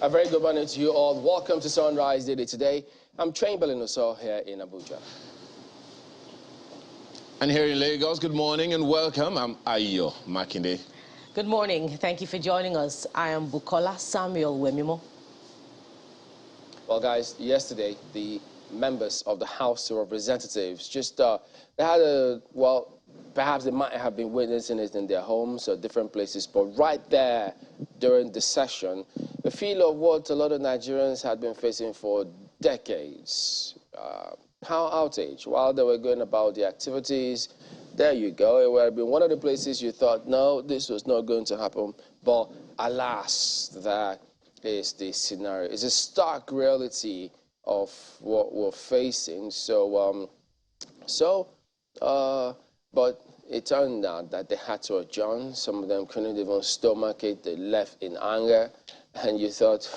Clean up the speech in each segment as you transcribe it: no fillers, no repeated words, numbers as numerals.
A very good morning to you all. Welcome to Sunrise Daily today. I'm Chamberlain Oso here in Abuja. And here in Lagos, good morning and welcome. I'm Ayo Makinde. Good morning. Thank you for joining us. I am Bukola Samuel Wemimo. Well, guys, yesterday, the members of the House of Representatives just, they had a, well, perhaps they might have been witnessing it in their homes or different places, but right there during the session, a feel of what a lot of Nigerians had been facing for decades. Power outage. While they were going about the activities, there you go. It would have been one of the places you thought, no, this was not going to happen. But alas, that is the scenario. It's a stark reality of what we're facing. But it turned out that they had to adjourn. Some of them couldn't even stomach it. They left in anger. And you thought,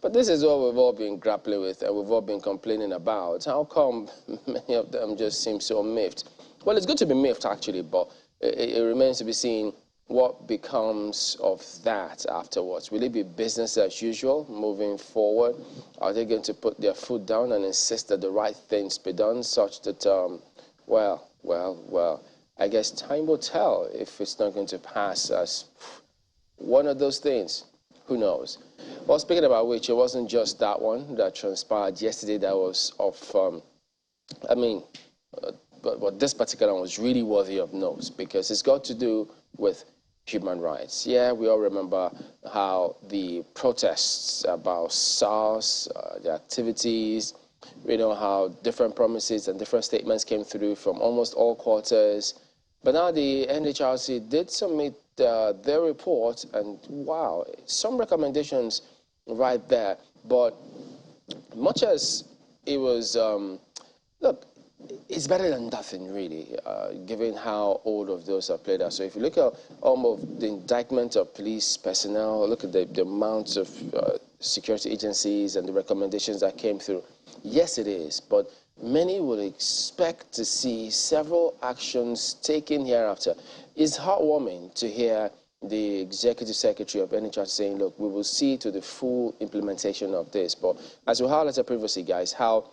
but this is what we've all been grappling with and we've all been complaining about. How come many of them just seem so miffed? Well, it's good to be miffed, actually, but it remains to be seen what becomes of that afterwards. Will it be business as usual moving forward? Are they going to put their foot down and insist that the right things be done such that, well, I guess time will tell if it's not going to pass as one of those things. Who knows? Well, speaking about which, it wasn't just that one that transpired yesterday that was of, but this particular one was really worthy of note because it's got to do with human rights. Yeah, we all remember how the protests about SARS, the activities, you know, how different promises and different statements came through from almost all quarters. But now the NHRC did submit their report, and wow, some recommendations right there. But much as it was, look, it's better than nothing, really, given how all of those are played out. So if you look at almost the indictment of police personnel, look at the amounts of security agencies and the recommendations that came through. Yes, it is, but many will expect to see several actions taken hereafter. It's heartwarming to hear the executive secretary of NHR saying, look, we will see to the full implementation of this. But as we highlighted previously, guys, how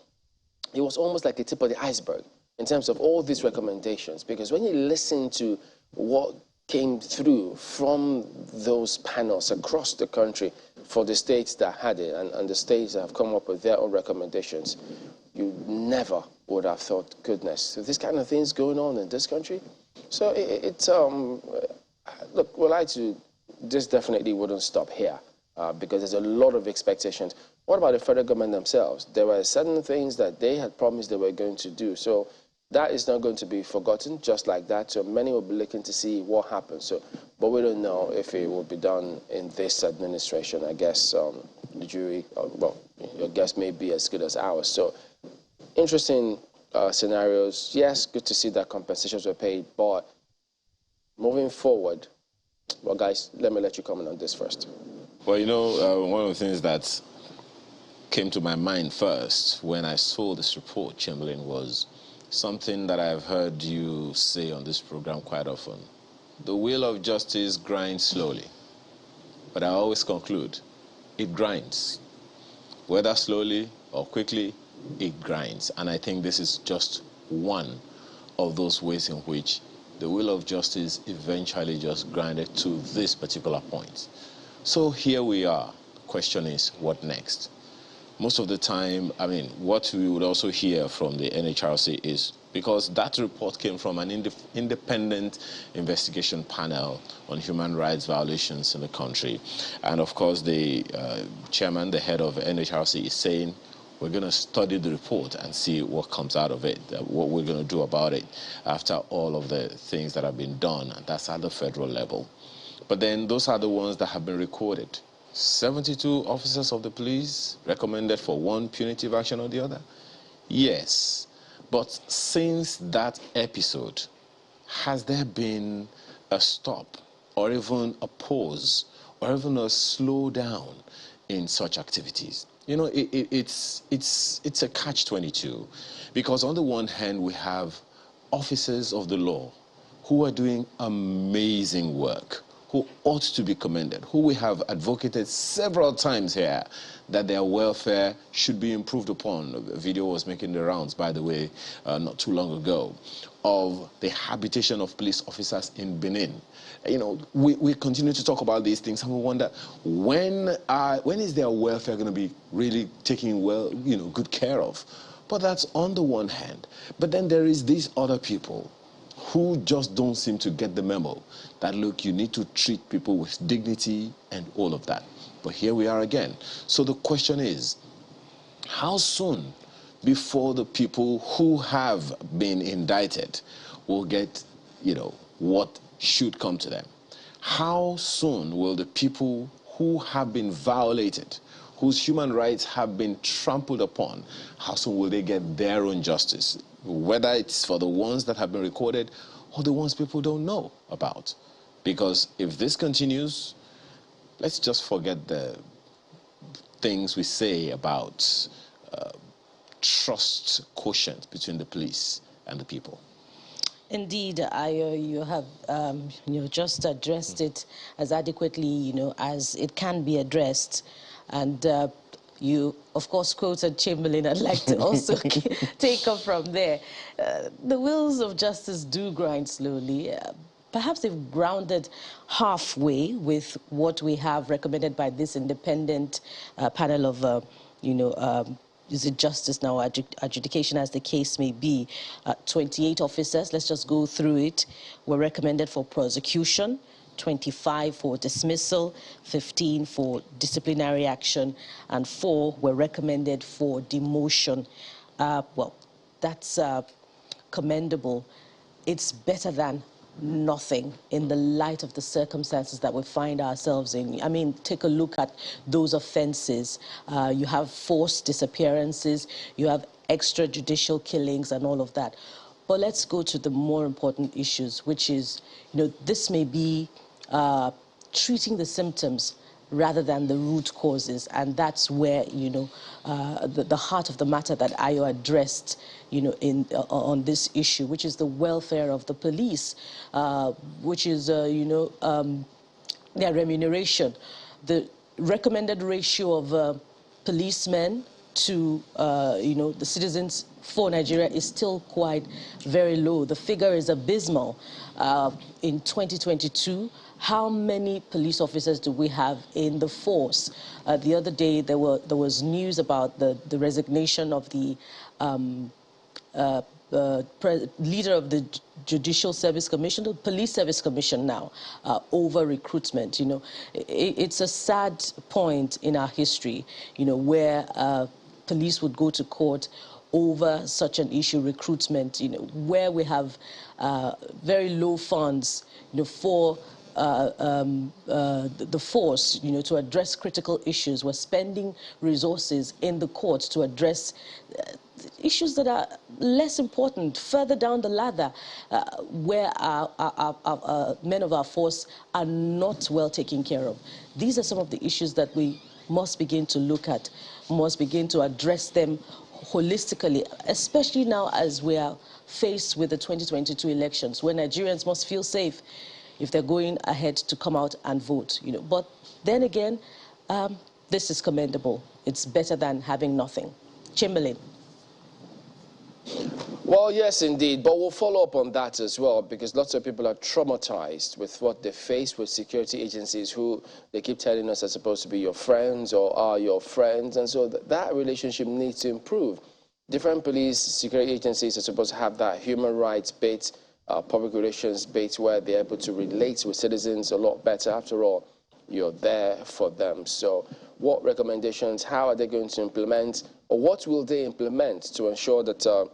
it was almost like the tip of the iceberg in terms of all these recommendations. Because when you listen to what came through from those panels across the country for the states that had it and the states that have come up with their own recommendations, you never would have thought, goodness, so this kind of things going on in this country. So look, this definitely wouldn't stop here because there's a lot of expectations. What about the federal government themselves? There were certain things that they had promised they were going to do. So that is not going to be forgotten just like that. So many will be looking to see what happens. But we don't know if it will be done in this administration. I guess the jury, well, your guess may be as good as ours. So interesting scenarios. Yes, good to see that compensations were paid, but moving forward, well, guys, let me let you comment on this first. Well, you know, one of the things that came to my mind first when I saw this report, Chamberlain, was something that I've heard you say on this program quite often. The wheel of justice grinds slowly, but I always conclude, it grinds. Whether slowly or quickly, it grinds. And I think this is just one of those ways in which the wheel of justice eventually just grinded to this particular point. So here we are. The question is, what next? Most of the time, I mean, what we would also hear from the NHRC is, because that report came from an independent investigation panel on human rights violations in the country. And of course, the chairman, the head of NHRC, is saying, we're going to study the report and see what comes out of it, what we're going to do about it after all of the things that have been done, and that's at the federal level. But then those are the ones that have been recorded. 72 officers of the police recommended for one punitive action or the other? Yes. But since that episode, has there been a stop or even a pause or even a slowdown in such activities? You know, it's a catch-22 because on the one hand, we have officers of the law who are doing amazing work, who ought to be commended, who we have advocated several times here that their welfare should be improved upon. A video was making the rounds, by the way, not too long ago, of the habitation of police officers in Benin. You know, we continue to talk about these things, and we wonder when is their welfare going to be really taken good care of. But that's on the one hand. But then there is these other people who just don't seem to get the memo that, look, you need to treat people with dignity and all of that. But here we are again. So the question is, how soon before the people who have been indicted will get, what should come to them? How soon will the people who have been violated, whose human rights have been trampled upon, how soon will they get their own justice? Whether it's for the ones that have been recorded or the ones people don't know about. Because if this continues, let's just forget the things we say about trust quotient between the police and the people. Indeed, you have just addressed it as adequately, as it can be addressed. And you, of course, quoted Chamberlain. I'd like to also take up from there. The wheels of justice do grind slowly. Perhaps they've grounded halfway with what we have recommended by this independent panel of, is it justice now, adjudication, as the case may be. 28 officers, let's just go through it, were recommended for prosecution, 25 for dismissal, 15 for disciplinary action, and 4 were recommended for demotion. Well, that's commendable. It's better than nothing in the light of the circumstances that we find ourselves in. I mean, take a look at those offenses. You have forced disappearances, you have extrajudicial killings and all of that. But let's go to the more important issues, which is, this may be treating the symptoms rather than the root causes, and that's where the heart of the matter that Ayo addressed on this issue, which is the welfare of the police, which is their remuneration. The recommended ratio of policemen to the citizens for Nigeria is still quite very low. The figure is abysmal. In 2022, how many police officers do we have in the force? The other day, there was news about the resignation of the leader of the Judicial Service Commission, the Police Service Commission now, over recruitment. It's a sad point in our history, where police would go to court over such an issue, recruitment, where we have very low funds, for the force, to address critical issues. We're spending resources in the courts to address issues that are less important, further down the ladder, where our men of our force are not well taken care of. These are some of the issues that we must begin to look at, must begin to address them holistically, especially now as we are faced with the 2022 elections, where Nigerians must feel safe if they're going ahead to come out and vote. But then again, this is commendable. It's better than having nothing. Chamberlain. Well, yes, indeed. But we'll follow up on that as well, because lots of people are traumatized with what they face with security agencies who they keep telling us are supposed to be your friends or are your friends. And so that relationship needs to improve. Different police security agencies are supposed to have that human rights bit, public relations bit, where they're able to relate with citizens a lot better. After all, you're there for them. So what recommendations, how are they going to implement, or what will they implement to ensure that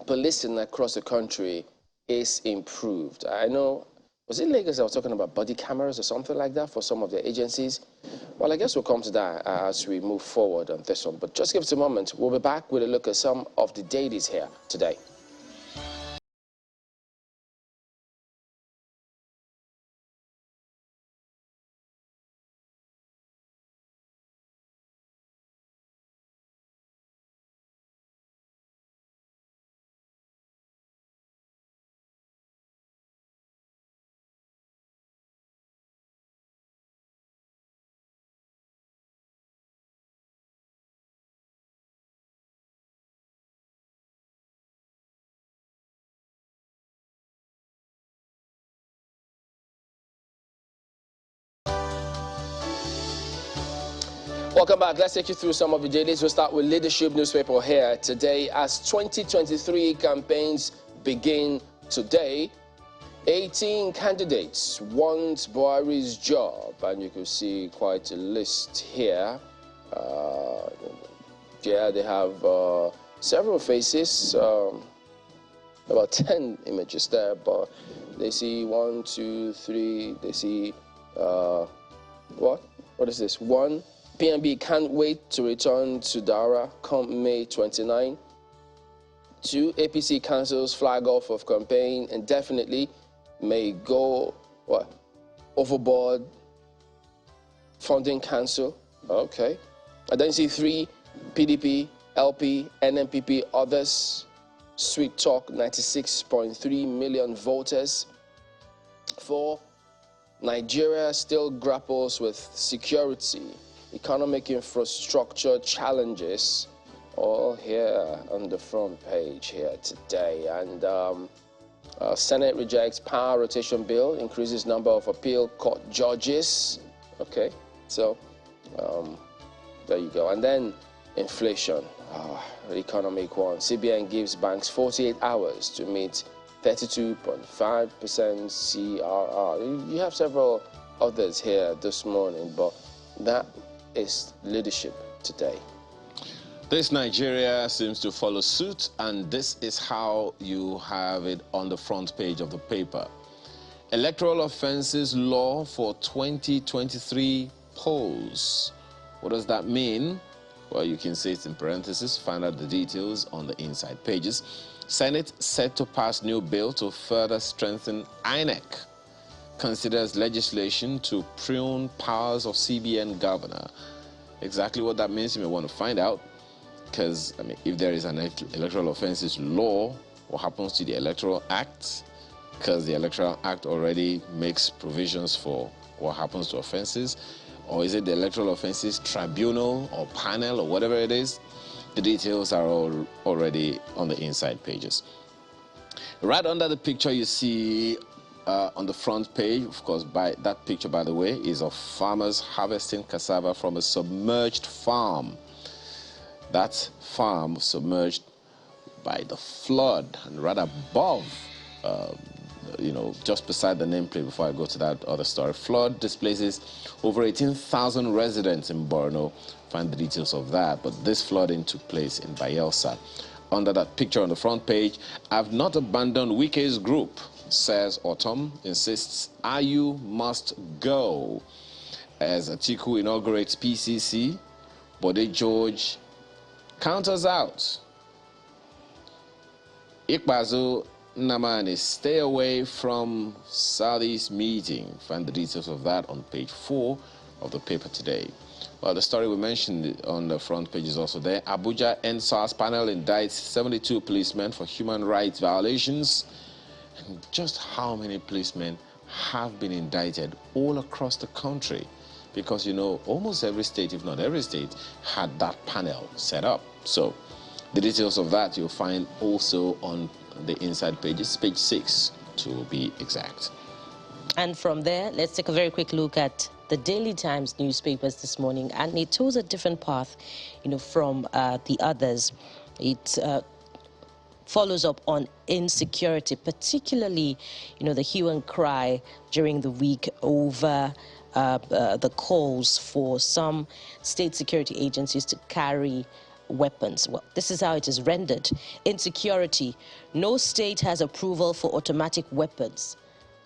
policing across the country is improved? I know, was it Lagos I was talking about body cameras or something like that for some of the agencies? Well, I guess we'll come to that as we move forward on this one. But just give us a moment. We'll be back with a look at some of the dailies here today. Welcome back. Let's take you through some of the dailies. We'll start with Leadership newspaper here today as 2023 campaigns begin today. 18 candidates want Buhari's job, and you can see quite a list here. Yeah, they have several faces, about 10 images there, but they see 1, 2, 3, they see, what is this? 1, PNB can't wait to return to Dara come May 29. 2, APC cancels flag off of campaign indefinitely, may go, overboard, funding cancel, okay. And then you see 3, PDP, LP, NMPP, others, sweet talk, 96.3 million voters. 4, Nigeria still grapples with security, economic infrastructure challenges, all here on the front page here today. And Senate rejects power rotation bill, increases number of appeal court judges. Okay, so there you go. And then inflation, economic one. CBN gives banks 48 hours to meet 32.5% CRR. You have several others here this morning, but that is Leadership today. This Nigeria seems to follow suit, and this is how you have it on the front page of the paper. Electoral offenses law for 2023 polls. What does that mean? Well, you can see it in parentheses. Find out the details on the inside pages. Senate set to pass new bill to further strengthen INEC. Considers legislation to prune powers of CBN governor. Exactly what that means, you may want to find out. Because, I mean, if there is an electoral offenses law, what happens to the Electoral Act? Because the Electoral Act already makes provisions for what happens to offenses. Or is it the Electoral Offenses Tribunal or panel or whatever it is? The details are all already on the inside pages. Right under the picture you see on the front page, of course, by that picture, by the way, is of farmers harvesting cassava from a submerged farm. That farm submerged by the flood, and right above, just beside the nameplate, before I go to that other story, flood displaces over 18,000 residents in Borno. Find the details of that, but this flooding took place in Bayelsa. Under that picture on the front page, I've not abandoned Wike's group, says Autumn, insists IU must go. As Atiku inaugurates PCC, Bode George counters out. Ikbazo Namani, stay away from Southeast meeting. Find the details of that on page 4 of the paper today. Well, the story we mentioned on the front page is also there. Abuja NSAS panel indicts 72 policemen for human rights violations. And just how many policemen have been indicted all across the country? Because, almost every state, if not every state, had that panel set up. So the details of that you'll find also on the inside pages, page 6 to be exact. And from there, let's take a very quick look at the Daily Times newspapers this morning, and it chose a different path, from the others. It follows up on insecurity, particularly, the hue and cry during the week over the calls for some state security agencies to carry weapons. Well, this is how it is rendered. Insecurity. No state has approval for automatic weapons.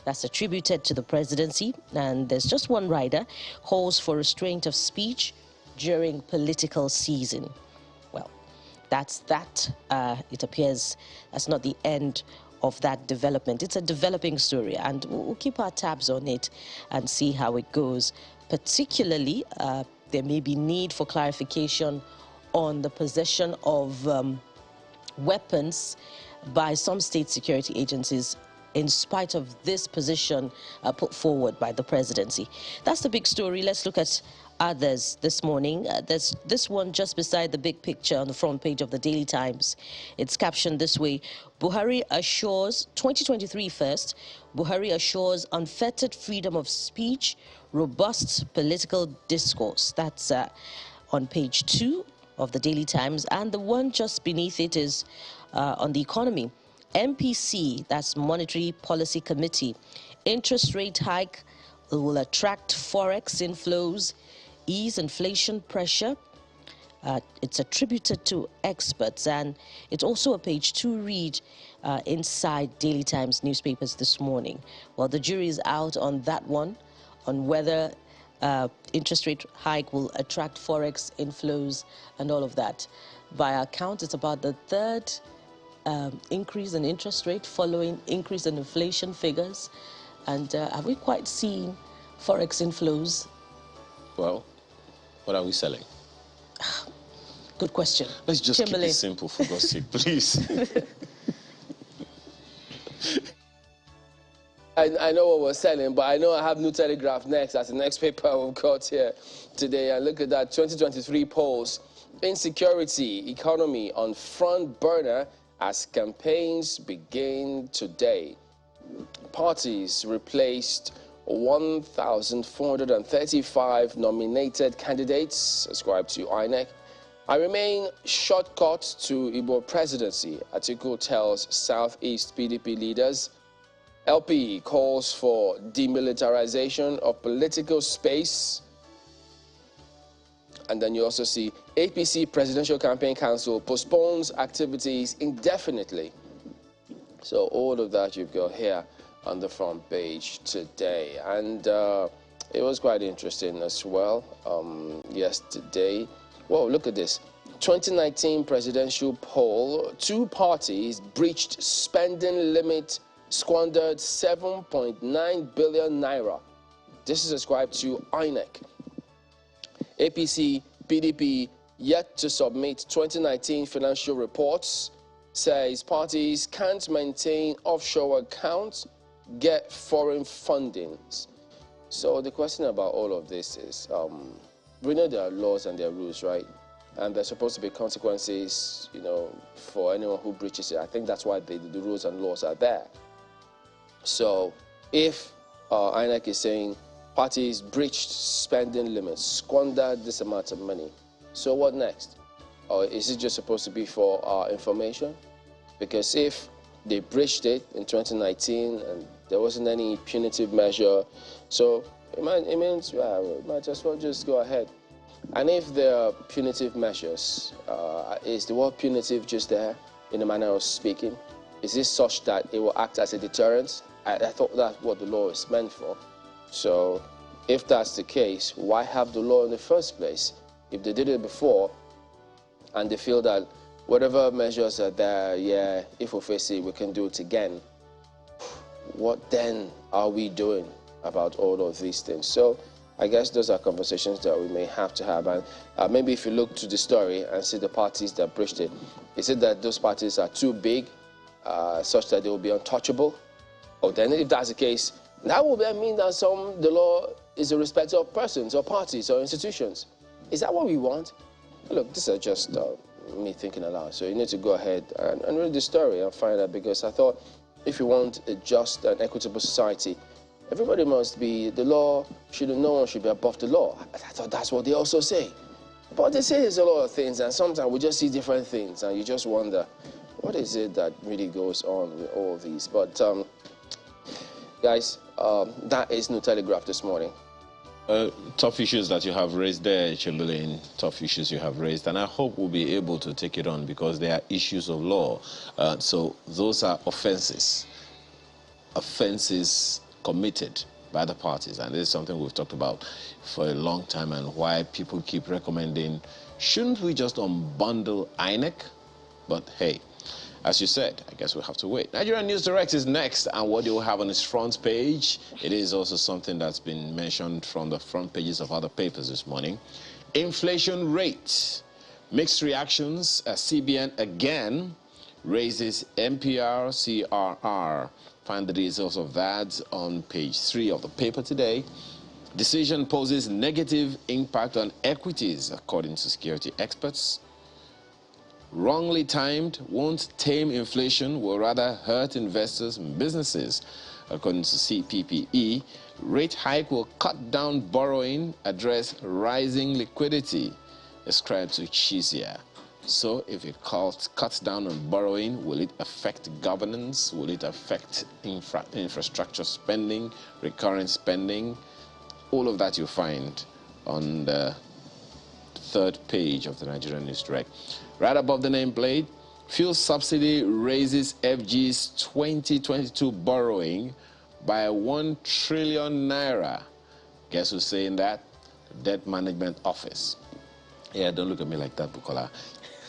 That's attributed to the presidency. And there's just one rider, calls for restraint of speech during political season. Well, that's that. It appears that's not the end of that development. It's a developing story, and we'll keep our tabs on it and see how it goes. Particularly, there may be need for clarification on the possession of weapons by some state security agencies in spite of this position put forward by the presidency. That's the big story. Let's look at others this morning. There's this one just beside the big picture on the front page of the Daily Times. It's captioned this way: Buhari assures, 2023 first, Buhari assures unfettered freedom of speech, robust political discourse. That's on page 2 of the Daily Times, and the one just beneath it is on the economy. MPC, that's Monetary Policy Committee, interest rate hike will attract forex inflows, ease inflation pressure. It's attributed to experts, and it's also a page 2 read inside Daily Times newspapers this morning. Well, the jury is out on that one, on whether interest rate hike will attract forex inflows and all of that. By our count, it's about the third increase in interest rate following increase in inflation figures. And have we quite seen forex inflows? Well, what are we selling? Good question. Let's just keep it simple, for God's sake, please. I know what we're selling, but I know I have New Telegraph next. That's the next paper we've got here today. And look at that, 2023 polls. Insecurity, economy on front burner as campaigns begin today. Parties replaced 1,435 nominated candidates ascribed to INEC. I remain shortcut to Igbo presidency, Atiku tells Southeast PDP leaders. LP calls for demilitarization of political space. And then you also see APC Presidential Campaign Council postpones activities indefinitely. So all of that you've got here on the front page today. And it was quite interesting as well yesterday. Whoa, look at this. 2019 presidential poll, 2 parties breached spending limit, squandered 7.9 billion naira. This is ascribed to INEC. APC, PDP, yet to submit 2019 financial reports, says parties can't maintain offshore accounts, get foreign fundings. So the question about all of this is, we know there are laws and there are rules, right? And there's supposed to be consequences, you know, for anyone who breaches it. I think that's why the rules and laws are there. So if INEC is saying parties breached spending limits, squandered this amount of money, so what next? Or is it just supposed to be for information? Because if they breached it in 2019 and there wasn't any punitive measure, so it means we might as well just go ahead. And if there are punitive measures, is the word punitive just there in a manner of speaking? Is this such that it will act as a deterrent? I thought that's what the law is meant for. So if that's the case, why have the law in the first place? If they did it before and they feel that whatever measures are there, yeah, if we face it, we can do it again, what then are we doing about all of these things? So I guess those are conversations that we may have to have. And maybe if you look to the story and see the parties that breached it, is it that those parties are too big, such that they will be untouchable? Or then if that's the case, that will then mean that the law is a respect of persons or parties or institutions. Is that what we want? Look, this is just me thinking aloud. So you need to go ahead and read the story and find out, because I thought if you want a just and equitable society, everybody must be, no one should be above the law. I thought that's what they also say. But they say there's a lot of things, and sometimes we just see different things, and you just wonder, what is it that really goes on with all of these? But guys, that is New Telegraph this morning. Tough issues that you have raised there, Chamberlain, tough issues you have raised, and I hope we'll be able to take it on, because they are issues of law. So those are offenses committed by the parties, and this is something we've talked about for a long time, and why people keep recommending, shouldn't we just unbundle INEC? But hey, as you said, I guess we'll have to wait. Nigerian News Direct is next, and what you'll have on its front page, it is also something that's been mentioned from the front pages of other papers this morning. Inflation rate, mixed reactions as CBN again raises MPR CRR. Find the details of that on page 3 of the paper today. Decision poses negative impact on equities, according to security experts. Wrongly timed won't tame inflation, will rather hurt investors and businesses, according to CPPE. Rate hike will cut down borrowing, address rising liquidity. ascribed to Chizia. So if it cuts down on borrowing, will it affect governance? Will it affect infrastructure spending, recurrent spending? All of that you find on the third page of the Nigerian News Direct. Right above the nameplate, fuel subsidy raises FG's 2022 borrowing by 1 trillion naira. Guess who's saying that? Debt Management Office. Yeah, don't look at me like that, Bukola.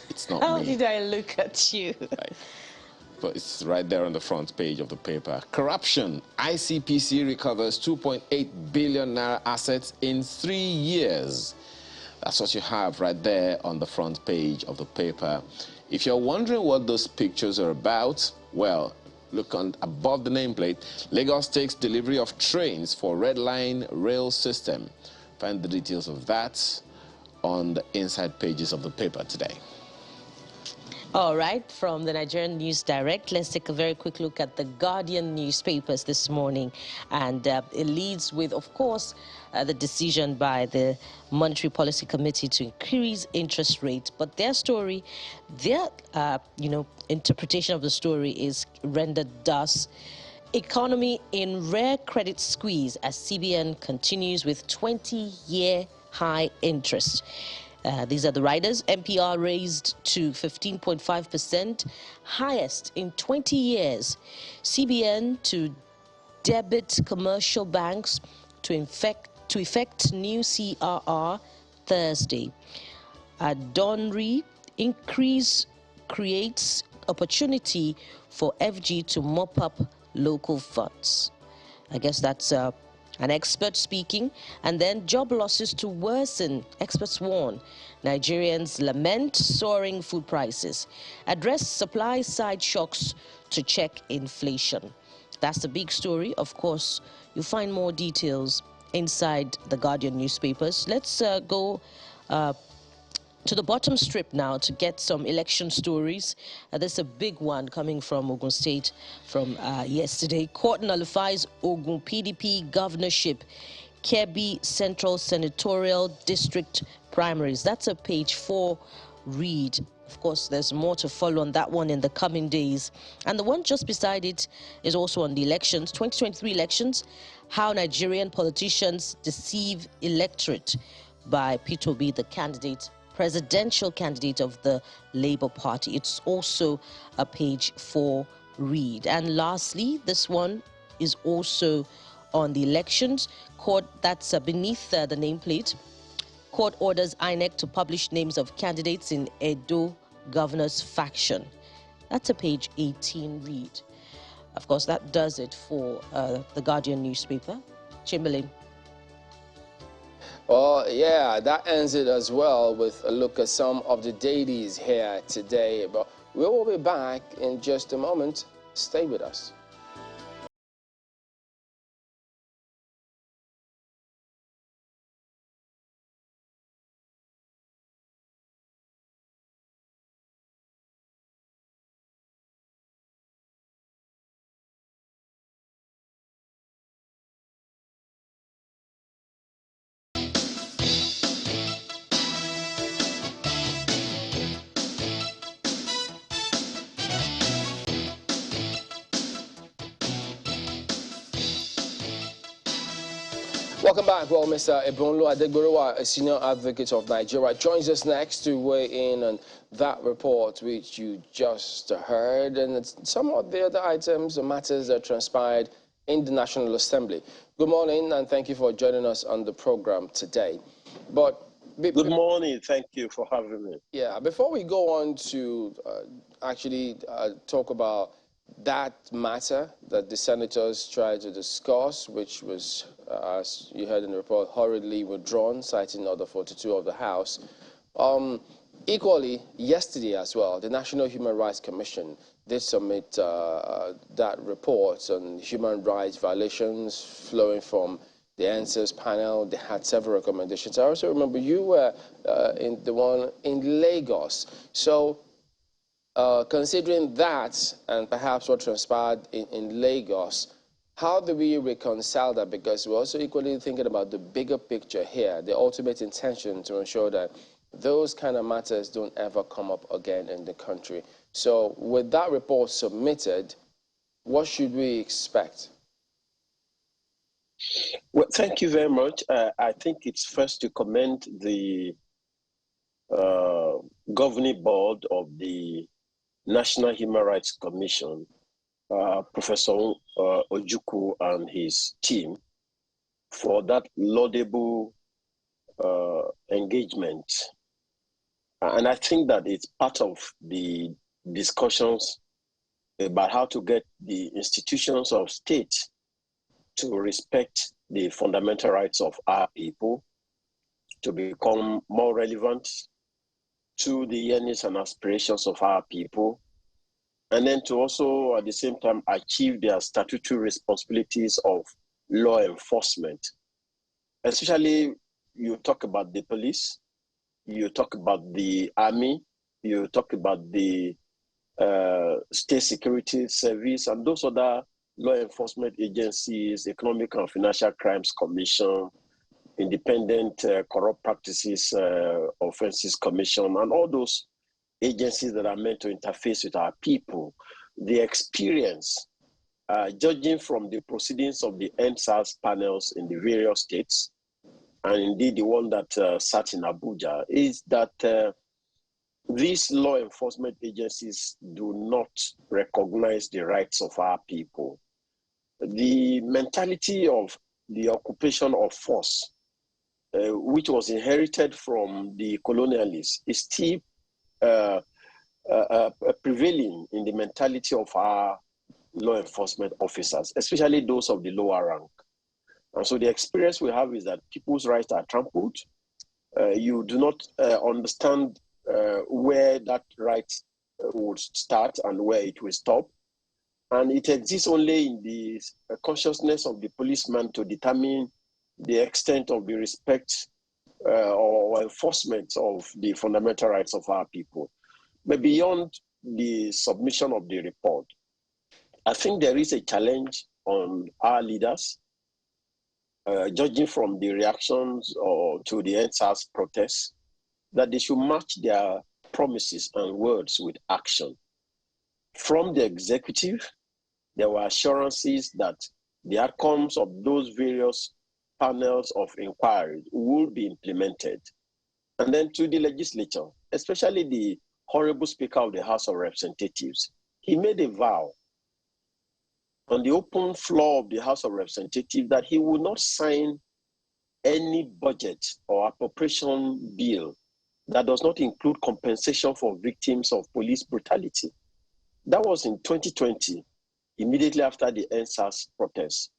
It's not How me. did I look at you? Right. But it's right there on the front page of the paper. Corruption. ICPC recovers 2.8 billion naira assets in 3 years. That's what you have right there on the front page of the paper. If you're wondering what those pictures are about, well, look on above the nameplate. Lagos takes delivery of trains for Red Line rail system. Find the details of that on the inside pages of the paper today. All right, from the Nigerian News Direct, let's take a very quick look at the Guardian newspapers this morning. And it leads with, of course, the decision by the Monetary Policy Committee to increase interest rates. But their story, their, interpretation of the story is rendered thus: economy in rare credit squeeze as CBN continues with 20-year high interest. These are the riders. MPR raised to 15.5%, highest in 20 years. CBN to debit commercial banks to effect new CRR Thursday. Donry increase creates opportunity for FG to mop up local funds. I guess that's an expert speaking. And then job losses to worsen, experts warn. Nigerians lament soaring food prices. Address supply side shocks to check inflation. That's the big story. Of course, you'll find more details inside the Guardian newspapers. Let's go to the bottom strip now to get some election stories. There's a big one coming from Ogun State from yesterday. Court nullifies Ogun PDP governorship. Kebbi Central Senatorial District primaries. That's a page 4 read. Of course, there's more to follow on that one in the coming days. And the one just beside it is also on the elections, 2023 elections, how Nigerian politicians deceive electorate, by Peter Obi, the presidential candidate of the Labour Party. It's also a page 4 read. And lastly, this one is also on the elections. Court, that's beneath the nameplate. Court orders INEC to publish names of candidates in Edo governor's faction. That's a page 18 read. Of course, that does it for the Guardian newspaper. Chamberlain. Well, yeah, that ends it as well with a look at some of the dailies here today. But we will be back in just a moment. Stay with us. Welcome back. Well, Mr. Ebonlo Adegborowa, a senior advocate of Nigeria, joins us next to weigh in on that report which you just heard and some of the other items and matters that transpired in the National Assembly. Good morning and thank you for joining us on the program today. But good morning. Thank you for having me. Yeah, before we go on to actually talk about that matter that the senators tried to discuss, which was, as you heard in the report, hurriedly withdrawn, citing Order 42 of the House. Equally, yesterday as well, the National Human Rights Commission did submit that report on human rights violations flowing from the answers panel. They had several recommendations. I also remember you were in the one in Lagos. So, considering that and perhaps what transpired in Lagos, how do we reconcile that? Because we're also equally thinking about the bigger picture here, the ultimate intention to ensure that those kind of matters don't ever come up again in the country. So with that report submitted, what should we expect? Well, thank you very much. I think it's first to commend the governing board of the National Human Rights Commission, Professor Ojukwu and his team, for that laudable engagement. And I think that it's part of the discussions about how to get the institutions of state to respect the fundamental rights of our people, to become more relevant to the yearnings and aspirations of our people, and then to also at the same time achieve their statutory responsibilities of law enforcement. Especially, you talk about the police, you talk about the army, you talk about the state security service, and those other law enforcement agencies, Economic and Financial Crimes Commission, Independent Corrupt Practices Offenses Commission, and all those agencies that are meant to interface with our people. The experience, judging from the proceedings of the NSAS panels in the various states, and indeed the one that sat in Abuja, is that these law enforcement agencies do not recognize the rights of our people. The mentality of the occupation of force, which was inherited from the colonialists, is still prevailing in the mentality of our law enforcement officers, especially those of the lower rank. And so the experience we have is that people's rights are trampled. You do not understand where that right would start and where it will stop. And it exists only in the consciousness of the policeman to determine the extent of the respect or enforcement of the fundamental rights of our people. But beyond the submission of the report, I think there is a challenge on our leaders, judging from the reactions to the NSAS protests, that they should match their promises and words with action. From the executive, there were assurances that the outcomes of those various panels of inquiry will be implemented. And then to the legislature, especially the Honorable Speaker of the House of Representatives, he made a vow on the open floor of the House of Representatives that he will not sign any budget or appropriation bill that does not include compensation for victims of police brutality. That was in 2020, immediately after the NSAS protests.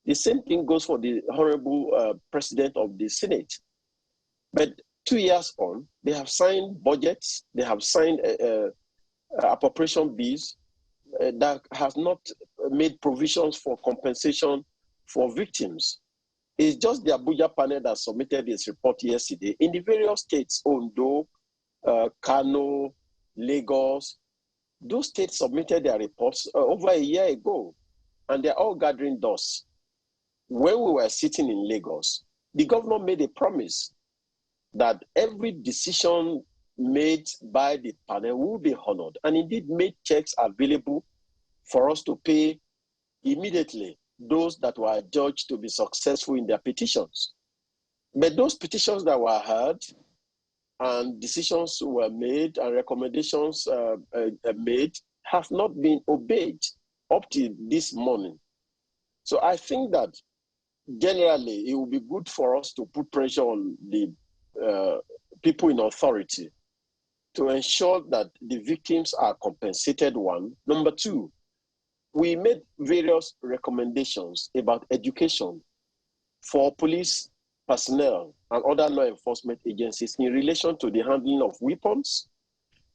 The same thing goes for the Honorable President of the Senate. But 2 years on, they have signed budgets, they have signed appropriation bills that has not made provisions for compensation for victims. It's just the Abuja panel that submitted its report yesterday. In the various states, Ondo, Kano, Lagos, those states submitted their reports over a year ago, and they're all gathering dust. When we were sitting in Lagos, the governor made a promise that every decision made by the panel will be honored, and indeed made checks available for us to pay immediately those that were judged to be successful in their petitions. But those petitions that were heard and decisions were made and recommendations made have not been obeyed up to this morning. So I think that generally it will be good for us to put pressure on the people in authority to ensure that the victims are compensated, one. Number two, we made various recommendations about education for police personnel and other law enforcement agencies in relation to the handling of weapons,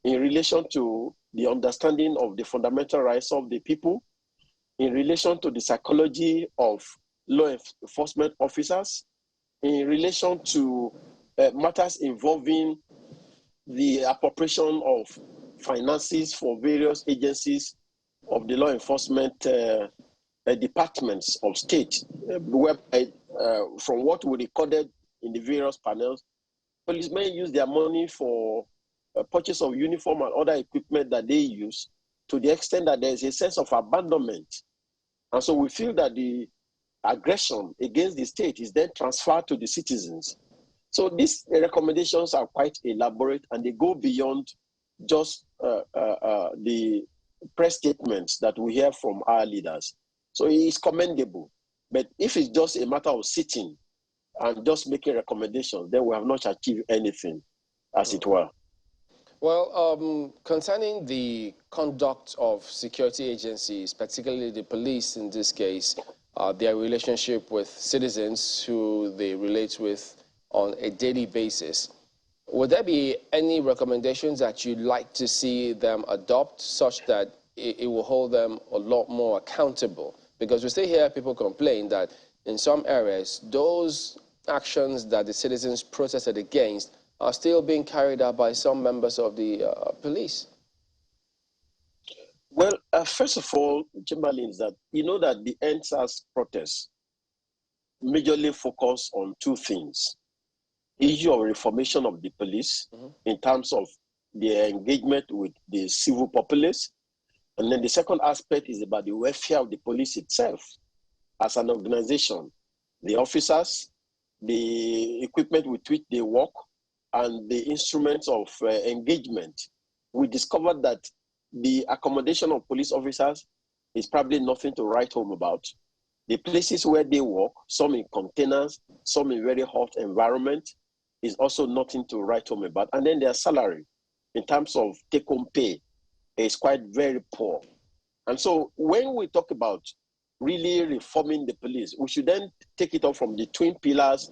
in relation to the understanding of the fundamental rights of the people, in relation to the psychology of law enforcement officers, in relation to matters involving the appropriation of finances for various agencies of the law enforcement departments of state, whereby from what we recorded in the various panels, policemen use their money for purchase of uniform and other equipment that they use, to the extent that there is a sense of abandonment. And so we feel that the aggression against the state is then transferred to the citizens. So these recommendations are quite elaborate, and they go beyond just the press statements that we hear from our leaders. So it is commendable. But if it's just a matter of sitting and just making recommendations, then we have not achieved anything, as it were. Well, concerning the conduct of security agencies, particularly the police in this case, their relationship with citizens who they relate with on a daily basis, would there be any recommendations that you'd like to see them adopt such that it will hold them a lot more accountable? Because we still hear people complain that in some areas, those actions that the citizens protested against are still being carried out by some members of the police. Well, first of all, Chamberlain, is that you know that the NSAS protests majorly focus on two things: issue of reformation of the police in terms of their engagement with the civil populace, and then the second aspect is about the welfare of the police itself as an organization, the officers, the equipment with which they work, and the instruments of engagement. We discovered that the accommodation of police officers is probably nothing to write home about. The places where they work, some in containers, some in very hot environment, is also nothing to write home about. And then their salary, in terms of take-home pay, is quite very poor. And so when we talk about really reforming the police, we should then take it up from the twin pillars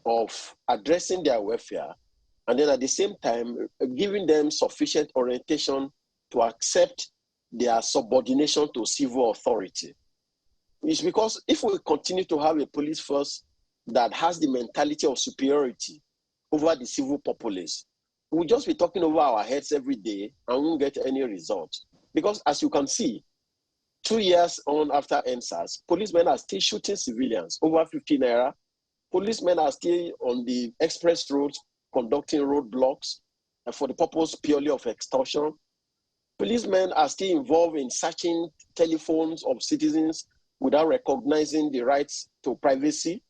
of addressing their welfare, and then at the same time, giving them sufficient orientation to accept their subordination to civil authority. It's because if we continue to have a police force that has the mentality of superiority over the civil populace, we'll just be talking over our heads every day and won't get any results. Because as you can see, 2 years on after NSAS, policemen are still shooting civilians over 50 naira. Policemen are still on the express roads conducting roadblocks for the purpose purely of extortion. Policemen are still involved in searching telephones of citizens without recognizing the rights to privacy.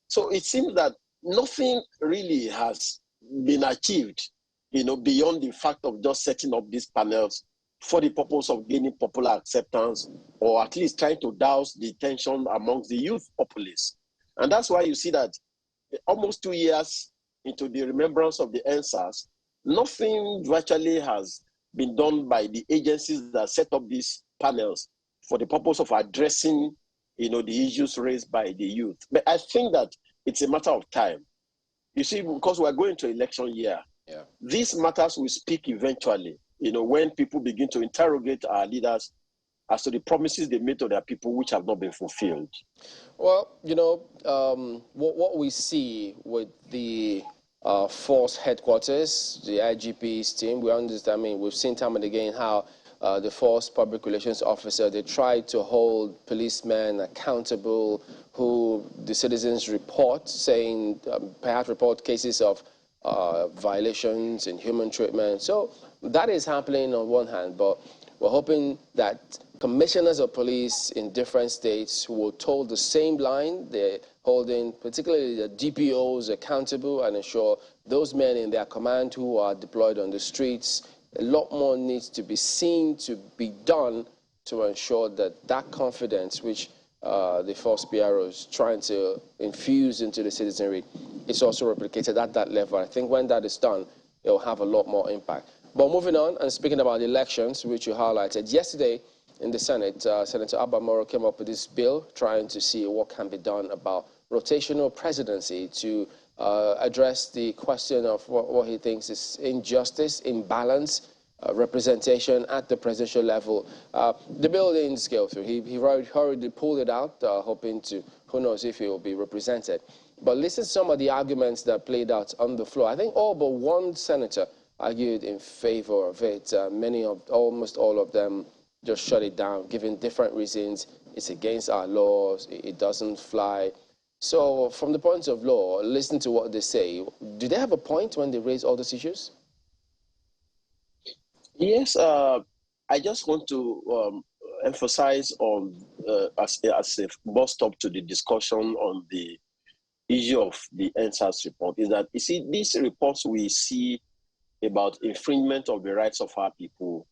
So it seems that nothing really has been achieved, beyond the fact of just setting up these panels for the purpose of gaining popular acceptance, or at least trying to douse the tension amongst the youth populace. And that's why you see that almost 2 years into the remembrance of the NSAS, nothing virtually has been done by the agencies that set up these panels for the purpose of addressing, the issues raised by the youth. But I think that it's a matter of time. You see, because we're going to election year, these matters will speak eventually, when people begin to interrogate our leaders as to the promises they made to their people which have not been fulfilled. Well, what we see with the force headquarters, the IGP's team, we understand, we've seen time and again how the force public relations officer, they try to hold policemen accountable who the citizens report, saying, perhaps report cases of violations in human treatment. So that is happening on one hand, but we're hoping that commissioners of police in different states will toe the same line. They're holding particularly the DPOs accountable and ensure those men in their command who are deployed on the streets, a lot more needs to be seen to be done to ensure that that confidence which the force PRO is trying to infuse into the citizenry is also replicated at that level. I think when that is done, it will have a lot more impact. But moving on and speaking about the elections, which you highlighted, yesterday in the Senate, Senator Abba Moro came up with this bill trying to see what can be done about rotational presidency to address the question of what he thinks is injustice, imbalance, representation at the presidential level. The bill didn't scale through. He hurriedly pulled it out, hoping to, who knows if he will be represented. But listen to some of the arguments that played out on the floor. I think all but one senator argued in favor of it. Almost all of them just shut it down, giving different reasons. It's against our laws, it doesn't fly. So from the point of law, listen to what they say. Do they have a point when they raise all these issues? Yes, I just want to emphasize on, as a bus stop to the discussion on the issue of the NSAS report, is that, you see, these reports we see about infringement of the rights of our people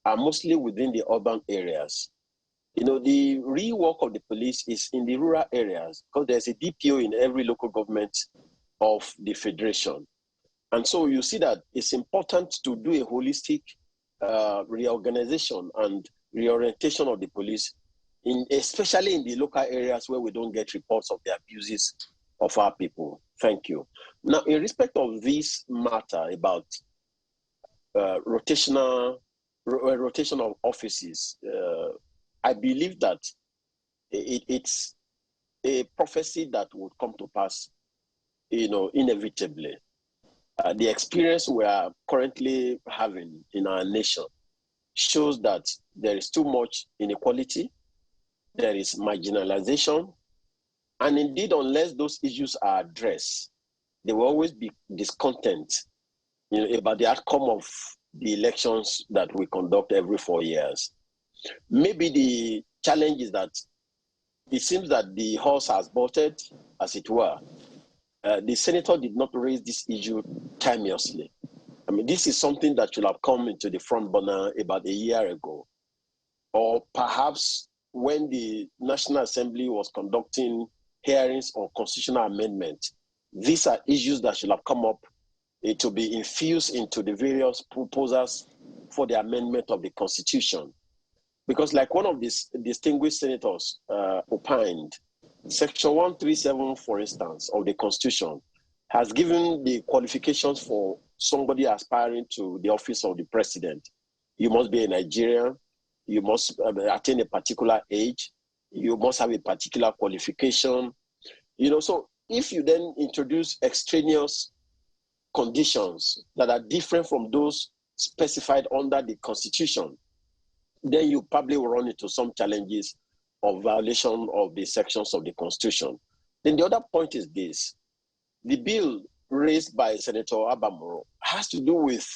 are mostly within the urban areas. You know, the real work of the police is in the rural areas, because there's a DPO in every local government of the federation. And so you see that it's important to do a holistic reorganization and reorientation of the police, especially in the local areas where we don't get reports of the abuses of our people. Thank you. Now, in respect of this matter about rotation of offices, I believe that it's a prophecy that would come to pass, you know, inevitably. The experience we are currently having in our nation shows that there is too much inequality, there is marginalization, and indeed, unless those issues are addressed, there will always be discontent, you know, about the outcome of the elections that we conduct every 4 years. Maybe the challenge is that it seems that the horse has bolted, as it were. The senator did not raise this issue timeously. I mean, this is something that should have come into the front burner about a year ago. Or perhaps when the National Assembly was conducting hearings on constitutional amendment, these are issues that should have come up to be infused into the various proposals for the amendment of the Constitution. Because like one of these distinguished senators opined, Section 137, for instance, of the Constitution has given the qualifications for somebody aspiring to the office of the president. You must be a Nigerian, you must attain a particular age, you must have a particular qualification. You know, so if you then introduce extraneous conditions that are different from those specified under the Constitution, then you probably will run into some challenges of violation of the sections of the Constitution. Then the other point is this. The bill raised by Senator Abamoro has to do with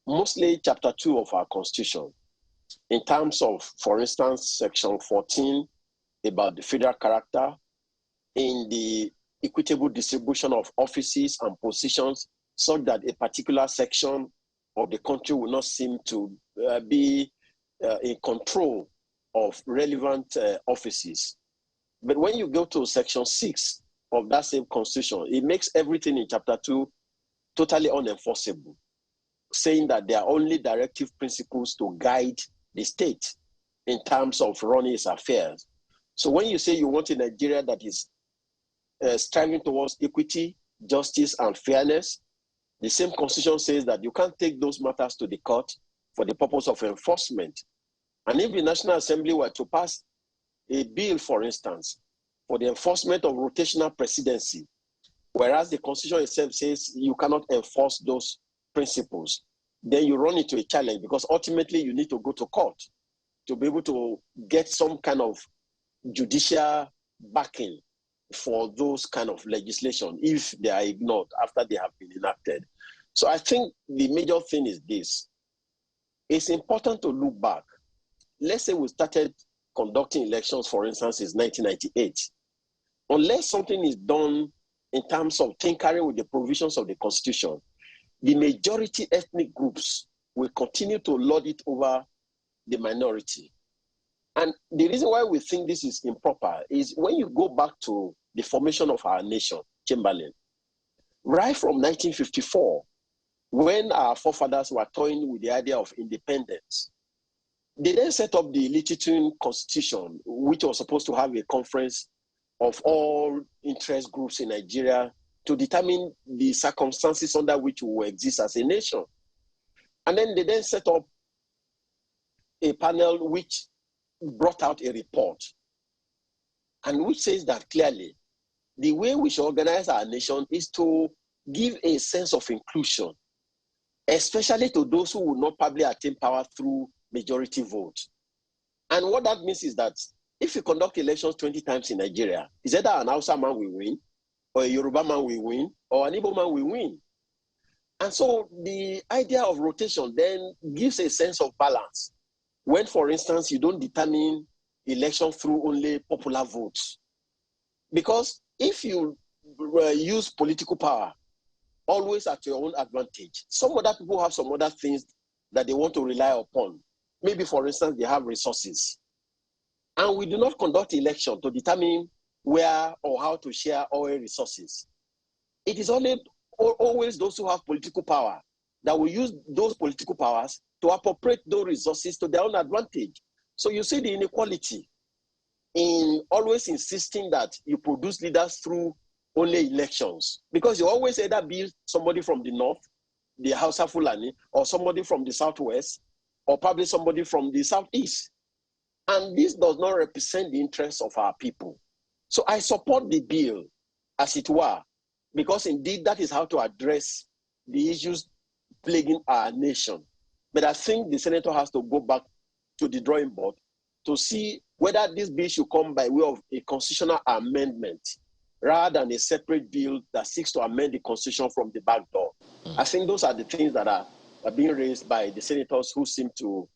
mostly Chapter 2 of our Constitution, in terms of, for instance, Section 14 about the federal character, in the equitable distribution of offices and positions, so that a particular section of the country will not seem to be in control of relevant offices. But when you go to Section 6 of that same Constitution, it makes everything in Chapter 2 totally unenforceable, saying that there are only directive principles to guide the state in terms of running its affairs. So when you say you want a Nigeria that is striving towards equity, justice, and fairness, the same Constitution says that you can't take those matters to the court for the purpose of enforcement. And if the National Assembly were to pass a bill, for instance, for the enforcement of rotational presidency, whereas the Constitution itself says you cannot enforce those principles, then you run into a challenge, because ultimately you need to go to court to be able to get some kind of judicial backing for those kind of legislation if they are ignored after they have been enacted. So I think the major thing is this. It's important to look back. Let's say we started conducting elections, for instance, in 1998. Unless something is done in terms of tinkering with the provisions of the Constitution, the majority ethnic groups will continue to lord it over the minority. And the reason why we think this is improper is when you go back to the formation of our nation, Chamberlain, right from 1954, when our forefathers were toying with the idea of independence, they then set up the Lichitun Constitution, which was supposed to have a conference of all interest groups in Nigeria to determine the circumstances under which we will exist as a nation. And then they then set up a panel which brought out a report, and which says that clearly the way we should organize our nation is to give a sense of inclusion, especially to those who will not probably attain power through majority vote. And what that means is that if you conduct elections 20 times in Nigeria, is either an Hausa man will win, or a Yoruba man will win, or an Igbo man will win. And so the idea of rotation then gives a sense of balance. When, for instance, you don't determine election through only popular votes. Because if you use political power always at your own advantage, some other people have some other things that they want to rely upon. Maybe, for instance, they have resources. And we do not conduct election to determine where or how to share oil resources. It is always those who have political power that will use those political powers to appropriate those resources to their own advantage. So you see the inequality in always insisting that you produce leaders through only elections, because you always either be somebody from the north, the Hausa Fulani, or somebody from the southwest, or probably somebody from the southeast. And this does not represent the interests of our people. So I support the bill, as it were, because indeed that is how to address the issues plaguing our nation. But I think the senator has to go back to the drawing board to see whether this bill should come by way of a constitutional amendment rather than a separate bill that seeks to amend the constitution from the back door. I think those are the things that are being raised by the senators who seem to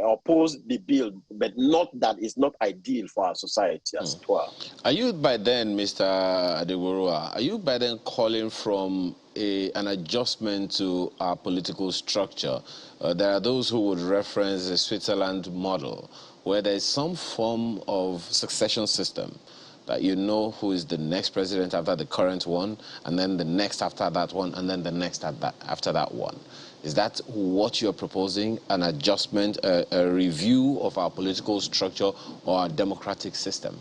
oppose the bill, but not that is not ideal for our society as well. Are you by then, Mr. Adegorua, are you by then calling from an adjustment to our political structure? There are those who would reference the Switzerland model, where there is some form of succession system that you know who is the next president after the current one, and then the next after that one, and then the next after that one. Is that what you're proposing, an adjustment, a review of our political structure or our democratic system?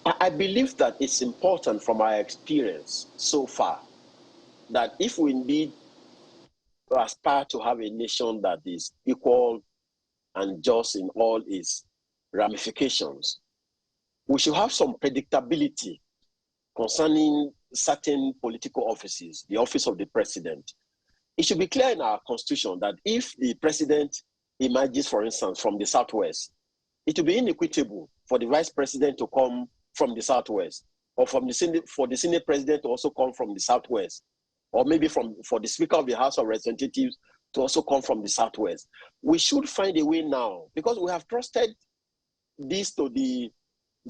I believe that it's important from our experience so far that if we indeed aspire to have a nation that is equal and just in all its ramifications, we should have some predictability concerning certain political offices, the office of the president. It should be clear in our constitution that if the president emerges, for instance, from the southwest, it will be inequitable for the vice president to come from the southwest, or for the Senate president to also come from the southwest, or maybe for the Speaker of the House of Representatives to also come from the southwest. We should find a way now, because we have trusted this to the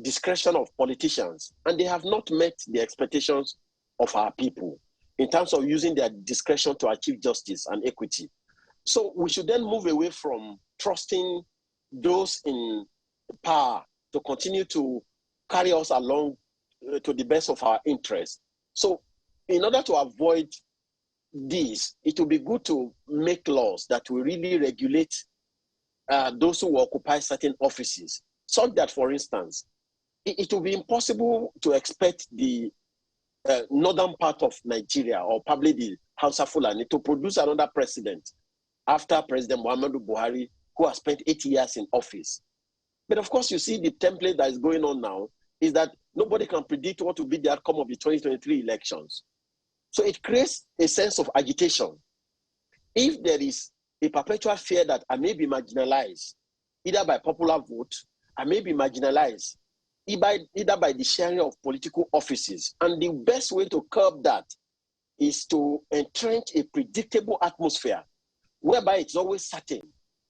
discretion of politicians, and they have not met the expectations of our people in terms of using their discretion to achieve justice and equity. So we should then move away from trusting those in power to continue to carry us along to the best of our interests. So in order to avoid this, it will be good to make laws that will really regulate those who occupy certain offices, such that, for instance, it will be impossible to expect the northern part of Nigeria, or probably the Hausa Fulani, to produce another president after President Muhammadu Buhari, who has spent 8 years in office. But of course, you see the template that is going on now is that nobody can predict what will be the outcome of the 2023 elections. So it creates a sense of agitation. If there is a perpetual fear that I may be marginalized, either by popular vote, I may be marginalized either by the sharing of political offices. And the best way to curb that is to entrench a predictable atmosphere, whereby it's always certain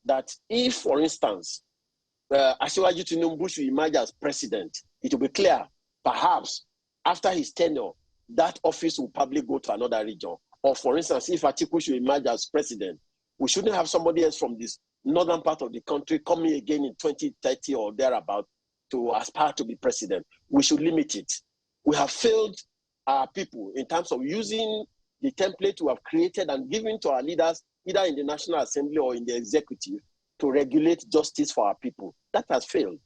that if, for instance, Asiwaju Tinubu should emerge as president, it will be clear, perhaps after his tenure, that office will probably go to another region. Or for instance, if Atiku should emerge as president, we shouldn't have somebody else from this northern part of the country coming again in 2030 or thereabout to aspire to be president. We should limit it. We have failed our people in terms of using the template we have created and giving to our leaders, either in the National Assembly or in the executive, to regulate justice for our people. That has failed.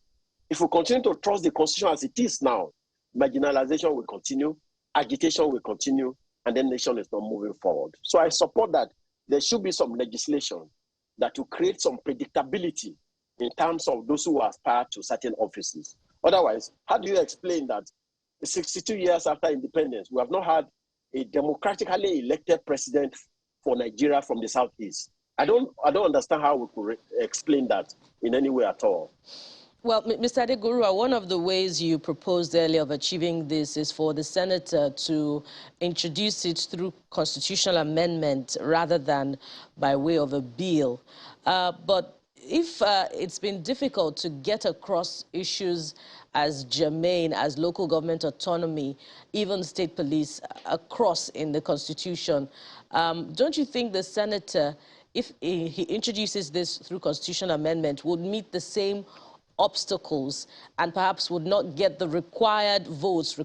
If we continue to trust the Constitution as it is now, marginalization will continue, agitation will continue, and then the nation is not moving forward. So I support that there should be some legislation that will create some predictability in terms of those who aspire to certain offices. Otherwise, how do you explain that 62 years after independence, we have not had a democratically elected president for Nigeria from the Southeast? I don't understand how we could explain that in any way at all. Well, Mr. Adegurua, one of the ways you proposed earlier of achieving this is for the senator to introduce it through constitutional amendment rather than by way of a bill. But if it's been difficult to get across issues as germane as local government autonomy, even state police across in the Constitution, don't you think the senator, if he introduces this through constitutional amendment, would meet the same obstacles and perhaps would not get the required votes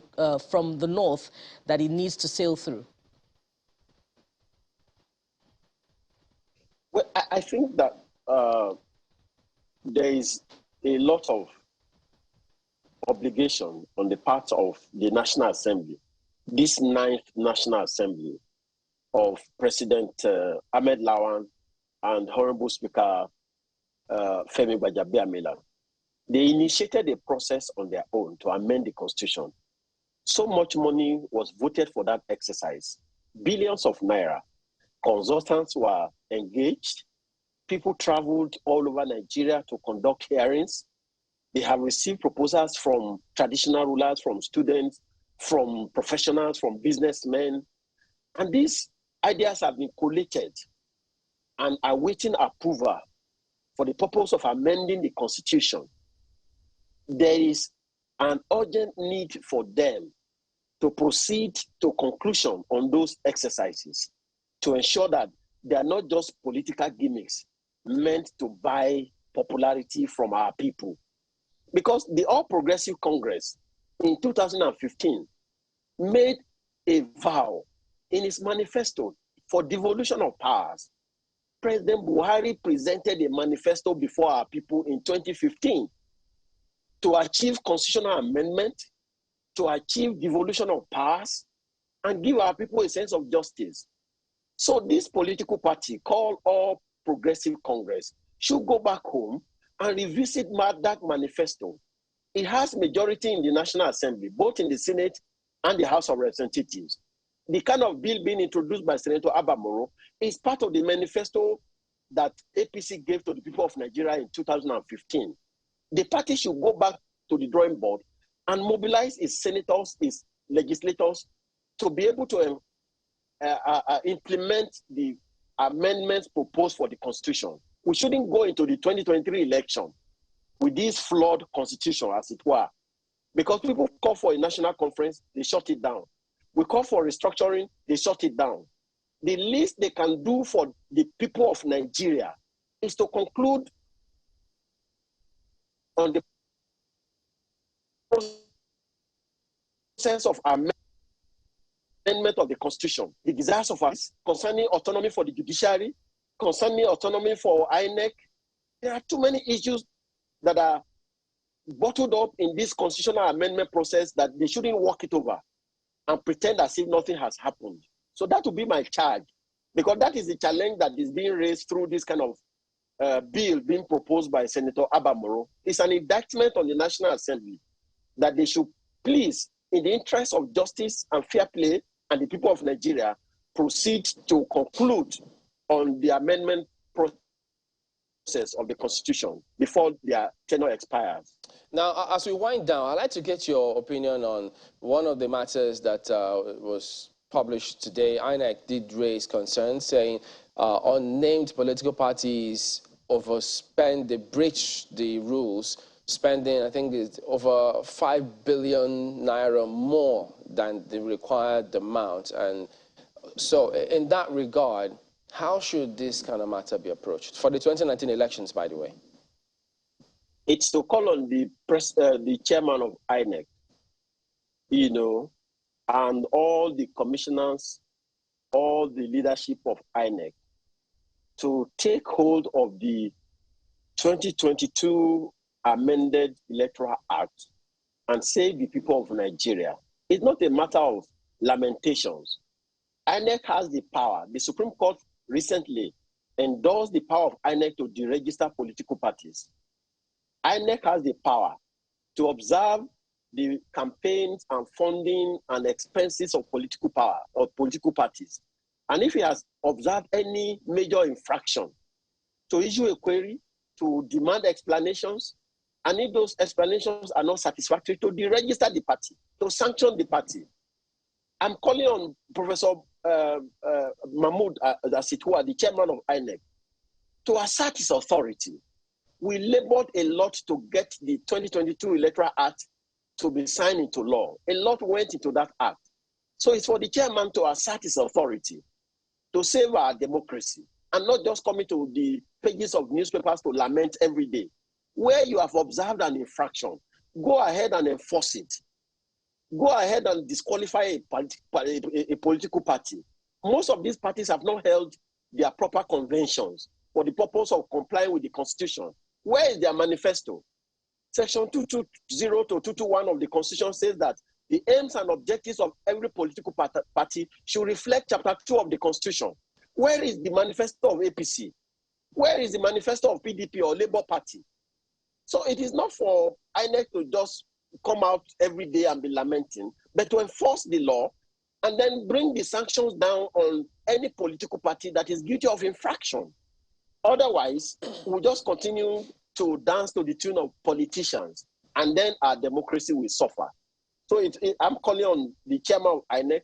from the North that he needs to sail through? Well, I think that there is a lot of obligation on the part of the National Assembly, this 9th National Assembly of President Ahmed Lawan and Honorable Speaker Femi Gbajabiamila. They initiated a process on their own to amend the Constitution. So much money was voted for that exercise. Billions of naira. Consultants were engaged. People traveled all over Nigeria to conduct hearings. They have received proposals from traditional rulers, from students, from professionals, from businessmen. And these ideas have been collated and are awaiting approval for the purpose of amending the Constitution. There is an urgent need for them to proceed to conclusion on those exercises to ensure that they are not just political gimmicks meant to buy popularity from our people. Because the All Progressive Congress in 2015 made a vow in its manifesto for devolution of powers. President Buhari presented a manifesto before our people in 2015 to achieve constitutional amendment, to achieve devolution of powers, and give our people a sense of justice. So this political party called All Progressive Congress should go back home and revisit that manifesto. It has majority in the National Assembly, both in the Senate and the House of Representatives. The kind of bill being introduced by Senator Abamoro is part of the manifesto that APC gave to the people of Nigeria in 2015. The party should go back to the drawing board and mobilize its senators, its legislators to be able to implement the amendments proposed for the Constitution. We shouldn't go into the 2023 election with this flawed Constitution, as it were, because people call for a national conference, they shut it down. We call for restructuring, they shut it down. The least they can do for the people of Nigeria is to conclude on the process of amendment of the Constitution, the desires of us concerning autonomy for the judiciary, concerning autonomy for INEC. There are too many issues that are bottled up in this constitutional amendment process that they shouldn't walk it over and pretend as if nothing has happened. So that will be my charge, because that is the challenge that is being raised through this kind of bill being proposed by Senator Abamoro. It's an indictment on the National Assembly that they should please, in the interest of justice and fair play and the people of Nigeria, proceed to conclude on the amendment process of the Constitution before their tenure expires. Now, as we wind down, I'd like to get your opinion on one of the matters that was published today. INEC did raise concerns saying unnamed political parties overspend, they breach the rules, spending, I think, it's over 5 billion naira more than the required amount. And so in that regard, how should this kind of matter be approached? For the 2019 elections, by the way. It's to call on the chairman of INEC, and all the commissioners, all the leadership of INEC to take hold of the 2022 amended Electoral Act and save the people of Nigeria. It's not a matter of lamentations. INEC has the power. The Supreme Court recently endorsed the power of INEC to deregister political parties. INEC has the power to observe the campaigns and funding and expenses of political power or political parties. And if he has observed any major infraction to issue a query, to demand explanations, and if those explanations are not satisfactory, to deregister the party, to sanction the party. I'm calling on Professor Mahmoud Asitwa, the chairman of INEC, to assert his authority. We labored a lot to get the 2022 Electoral Act to be signed into law. A lot went into that act. So it's for the chairman to assert his authority to save our democracy and not just coming to the pages of newspapers to lament every day. Where you have observed an infraction, go ahead and enforce it. Go ahead and disqualify a political party. Most of these parties have not held their proper conventions for the purpose of complying with the Constitution. Where is their manifesto? Section 220 to 221 of the Constitution says that the aims and objectives of every political party should reflect Chapter 2 of the Constitution. Where is the manifesto of APC? Where is the manifesto of PDP or Labour Party? So it is not for INEC to just come out every day and be lamenting, but to enforce the law and then bring the sanctions down on any political party that is guilty of infraction. Otherwise, we'll just continue to dance to the tune of politicians, and then our democracy will suffer. So I'm calling on the chairman of INEC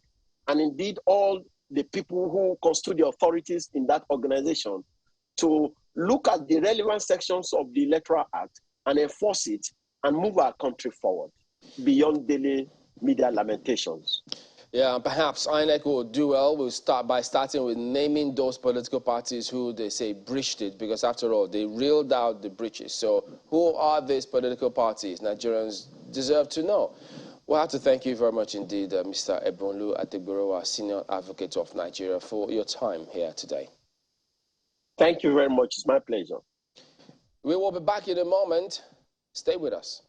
and indeed all the people who constitute the authorities in that organization to look at the relevant sections of the Electoral Act and enforce it and move our country forward beyond daily media lamentations. Yeah, and perhaps INEC will do well. We'll start by starting with naming those political parties who they say breached it, because after all, they reeled out the breaches. So who are these political parties? Nigerians deserve to know. We'll have to thank you very much indeed, Mr. Ebonlu Adegborowa, Senior Advocate of Nigeria, for your time here today. Thank you very much. It's my pleasure. We will be back in a moment. Stay with us.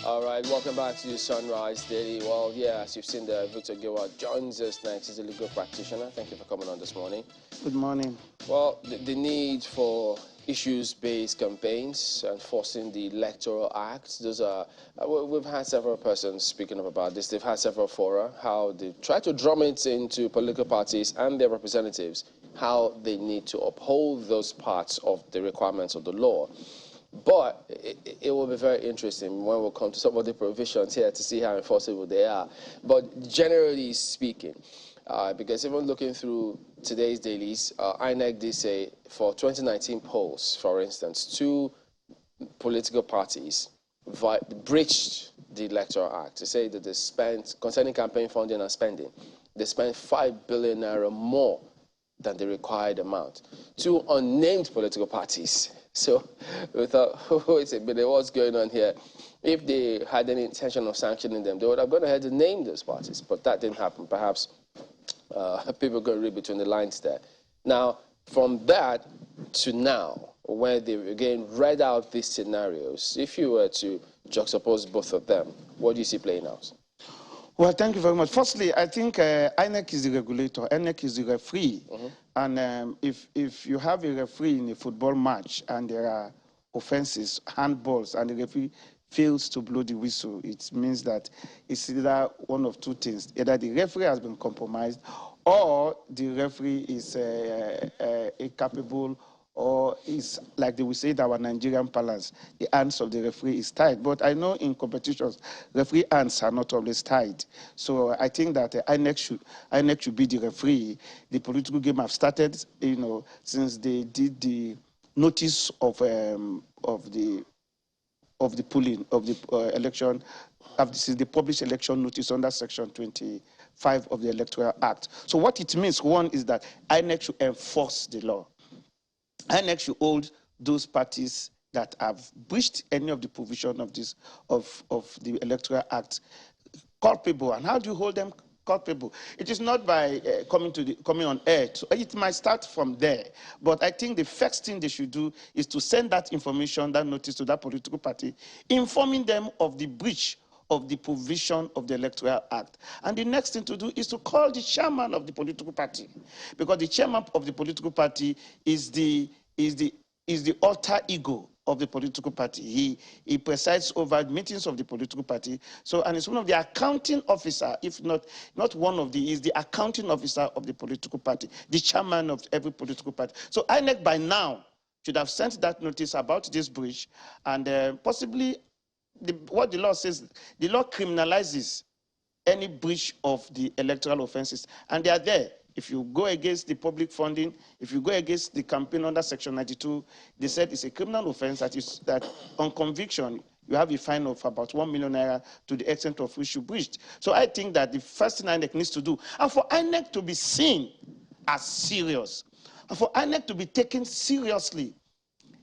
All right, welcome back to Sunrise Daily. Well, yeah, as you've seen there, Victor Gewa joins us next. He's a legal practitioner. Thank you for coming on this morning. Good morning. Well, the need for issues-based campaigns, enforcing the Electoral Act, those are, we've had several persons speaking up about this. They've had several fora, how they try to drum it into political parties and their representatives, how they need to uphold those parts of the requirements of the law. But it will be very interesting when we'll come to some of the provisions here to see how enforceable they are. But generally speaking, because even looking through today's dailies, INEC did say for 2019 polls, for instance, 2 political parties breached the Electoral Act to say that they spent, concerning campaign funding and spending, they spent 5 billion naira more than the required amount. 2 unnamed political parties. So we thought, wait a minute, what's going on here? If they had any intention of sanctioning them, they would have gone ahead and named those parties. But that didn't happen. Perhaps people could read between the lines there. Now, from that to now, where they again read out these scenarios, if you were to juxtapose both of them, what do you see playing out? Well, thank you very much. Firstly, I think INEC is the regulator. INEC is the referee. And if you have a referee in a football match and there are offenses, handballs, and the referee fails to blow the whistle, it means that it's either one of 2 things. Either the referee has been compromised or the referee is incapable, or is, like they will say in our Nigerian parlance, the hands of the referee is tied. But I know in competitions, referee hands are not always tied. So I think that INEC should be the referee. The political game have started, since they did the notice of the polling of the election. This is the published election notice under Section 25 of the Electoral Act. So what it means, one, is that INEC should enforce the law. INEC should hold those parties that have breached any of the provision of the Electoral Act culpable. And how do you hold them culpable? It is not by coming on air. It might start from there. But I think the first thing they should do is to send that information, that notice, to that political party, informing them of the breach of the provision of the Electoral Act. And the next thing to do is to call the chairman of the political party, because the chairman of the political party is the alter ego of the political party. He presides over meetings of the political party. So, and it's one of the accounting officer, if not one of the, is the accounting officer of the political party, the chairman of every political party. So INEC by now should have sent that notice about this breach, and possibly what the law says, the law criminalizes any breach of the electoral offenses, and they are there. If you go against the public funding, if you go against the campaign under Section 92, they said it's a criminal offense that on conviction, you have a fine of about 1 million naira to the extent of which you breached. So I think that the first thing INEC needs to do, and for INEC to be seen as serious, and for INEC to be taken seriously,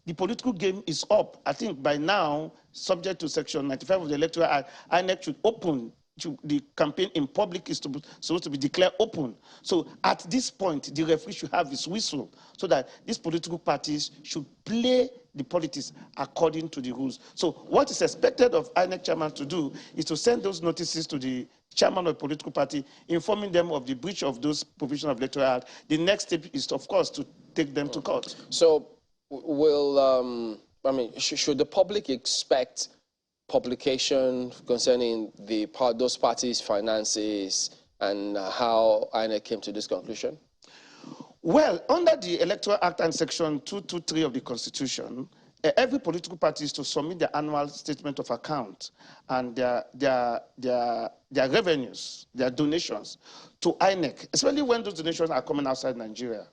the political game is up. I think by now, subject to Section 95 of the Electoral Act, INEC should open the campaign in public is supposed to be declared open. So at this point, the referee should have his whistle so that these political parties should play the politics according to the rules. So what is expected of INEC chairman to do is to send those notices to the chairman of the political party, informing them of the breach of those provisions of Electoral Act. The next step is, of course, to take them to court. So will, should the public expect publication concerning those parties' finances and how INEC came to this conclusion? Well, under the Electoral Act and Section 223 of the Constitution, every political party is to submit their annual statement of account and their revenues, their donations to INEC, especially when those donations are coming outside Nigeria.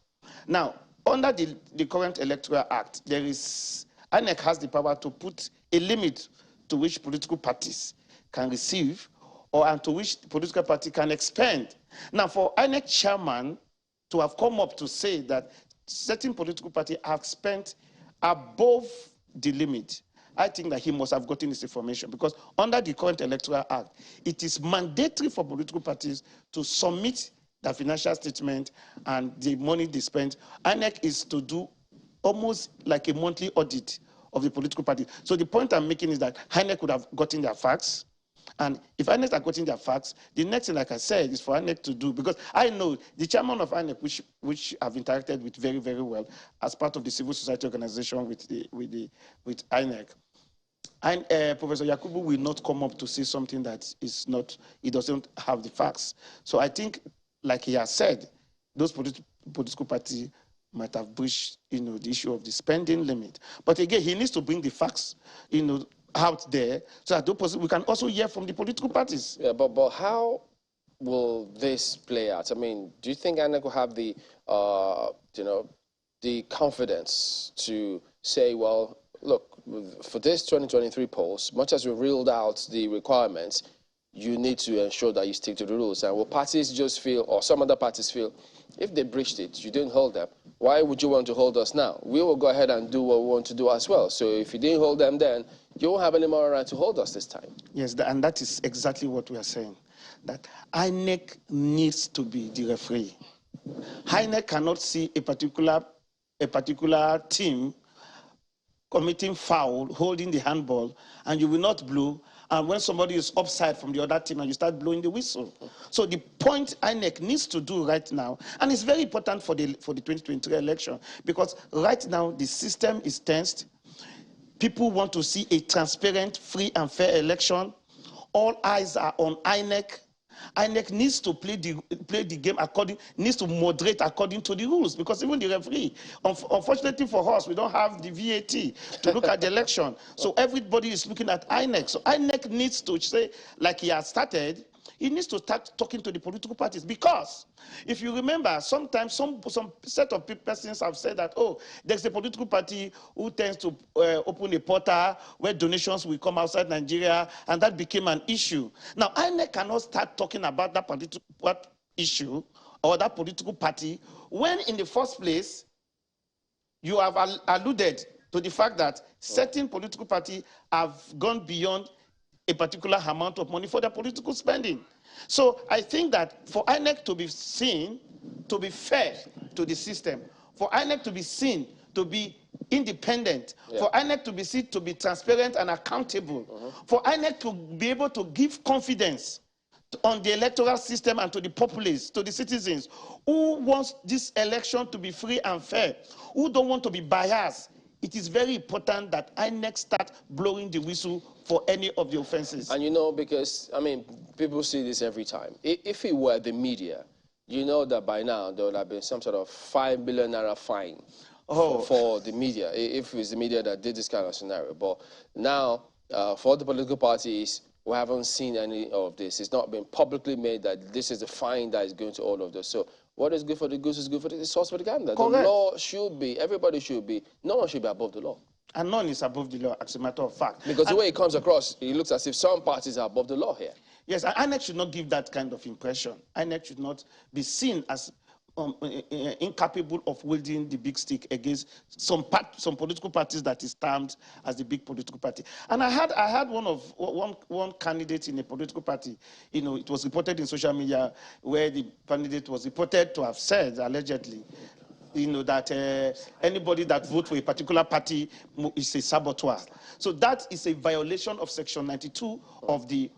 Now, under the current Electoral Act, INEC has the power to put a limit to which political parties can receive and to which the political party can expend. Now, for INEC chairman to have come up to say that certain political parties have spent above the limit, I think that he must have gotten this information, because under the current Electoral Act, it is mandatory for political parties to submit their financial statement and the money they spent. INEC is to do almost like a monthly audit of the political party. So the point I'm making is that INEC would have gotten their facts. And if INEC are getting their facts, the next thing, like I said, is for INEC to do, because I know the chairman of INEC, which I've interacted with very, very well as part of the civil society organization with INEC, and Professor Yakubu will not come up to say something that is not, he doesn't have the facts. So I think, like he has said, those political parties might have breached, the issue of the spending limit. But again, he needs to bring the facts, out there, so that we can also hear from the political parties. Yeah, but how will this play out? I mean, do you think INEC will have the, the confidence to say, well, look, for this 2023 polls, much as we ruled out the requirements, you need to ensure that you stick to the rules? And will parties just feel, or some other parties feel, if they breached it, you didn't hold them, why would you want to hold us now? We will go ahead and do what we want to do as well. So if you didn't hold them then, you won't have any more right to hold us this time. Yes, and that is exactly what we are saying, that INEC needs to be the referee. INEC cannot see a particular team committing foul, holding the handball, and you will not blow. And when somebody is offside from the other team and you start blowing the whistle. So the point INEC needs to do right now, and it's very important for the 2023 election, because right now the system is tensed. People want to see a transparent, free and fair election. All eyes are on INEC. INEC needs to play the game needs to moderate according to the rules, because even the referee, unfortunately for us, we don't have the VAT to look at the election. So everybody is looking at INEC. So INEC needs to say, like he has started, he needs to start talking to the political parties, because if you remember, sometimes some set of persons have said that, oh, there's a political party who tends to open a portal where donations will come outside Nigeria, and that became an issue. Now, INEC cannot start talking about that political issue or that political party when, in the first place, you have alluded to the fact that certain political parties have gone beyond a particular amount of money for their political spending. So I think that for INEC to be seen to be fair to the system, for INEC to be seen to be independent, for INEC to be seen to be transparent and accountable, for INEC to be able to give confidence on the electoral system and to the populace, to the citizens who wants this election to be free and fair, who don't want to be biased. It is very important that INEC start blowing the whistle for any of the offenses. And you know, because, I mean, people see this every time. If it were the media, you know that by now there would have been some sort of $5 billion fine for the media, if it's the media that did this kind of scenario. But now, for the political parties, we haven't seen any of this. It's not been publicly made that this is the fine that is going to all of this. So what is good for the goose is good for the sauce for the gander. The law should be, everybody should be, no one should be above the law. And none is above the law, as a matter of fact. Because the way it comes across, it looks as if some parties are above the law here. Yes, and INEC should not give that kind of impression. INEC should not be seen as incapable of wielding the big stick against some political parties that is termed as the big political party. And I had one candidate in a political party. You know, it was reported in social media where the candidate was reported to have said, allegedly, you know, that anybody that votes for a particular party is a saboteur. So that is a violation of Section 92 of the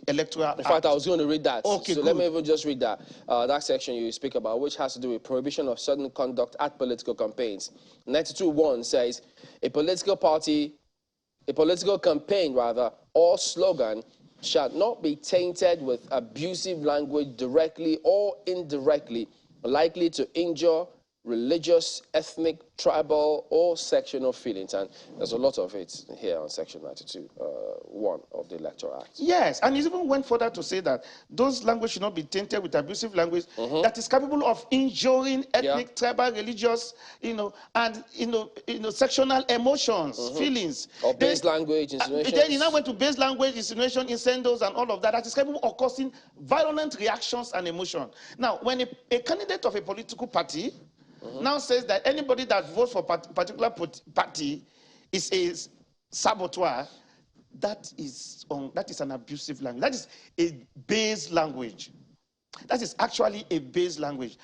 Electoral Act. In fact, I was going to read that. Okay, so good. Let me even just read that. That section you speak about, which has to do with prohibition of certain conduct at political campaigns. 92(1) says, a political campaign, or slogan shall not be tainted with abusive language directly or indirectly, likely to injure religious, ethnic, tribal, or sectional feelings. And there's a lot of it here on Section 92(1) of the Electoral Act. Yes, and it even went further to say that those language should not be tainted with abusive language that is capable of injuring ethnic, tribal, religious, and sectional emotions, feelings. Or base language, insinuations. Then he now went to base language, insinuation, incendios, and all of that. That is capable of causing violent reactions and emotion. Now, when a candidate of a political party now says that anybody that votes for a particular party is a saboteur, that is an abusive language. That is a base language. That is actually a base language.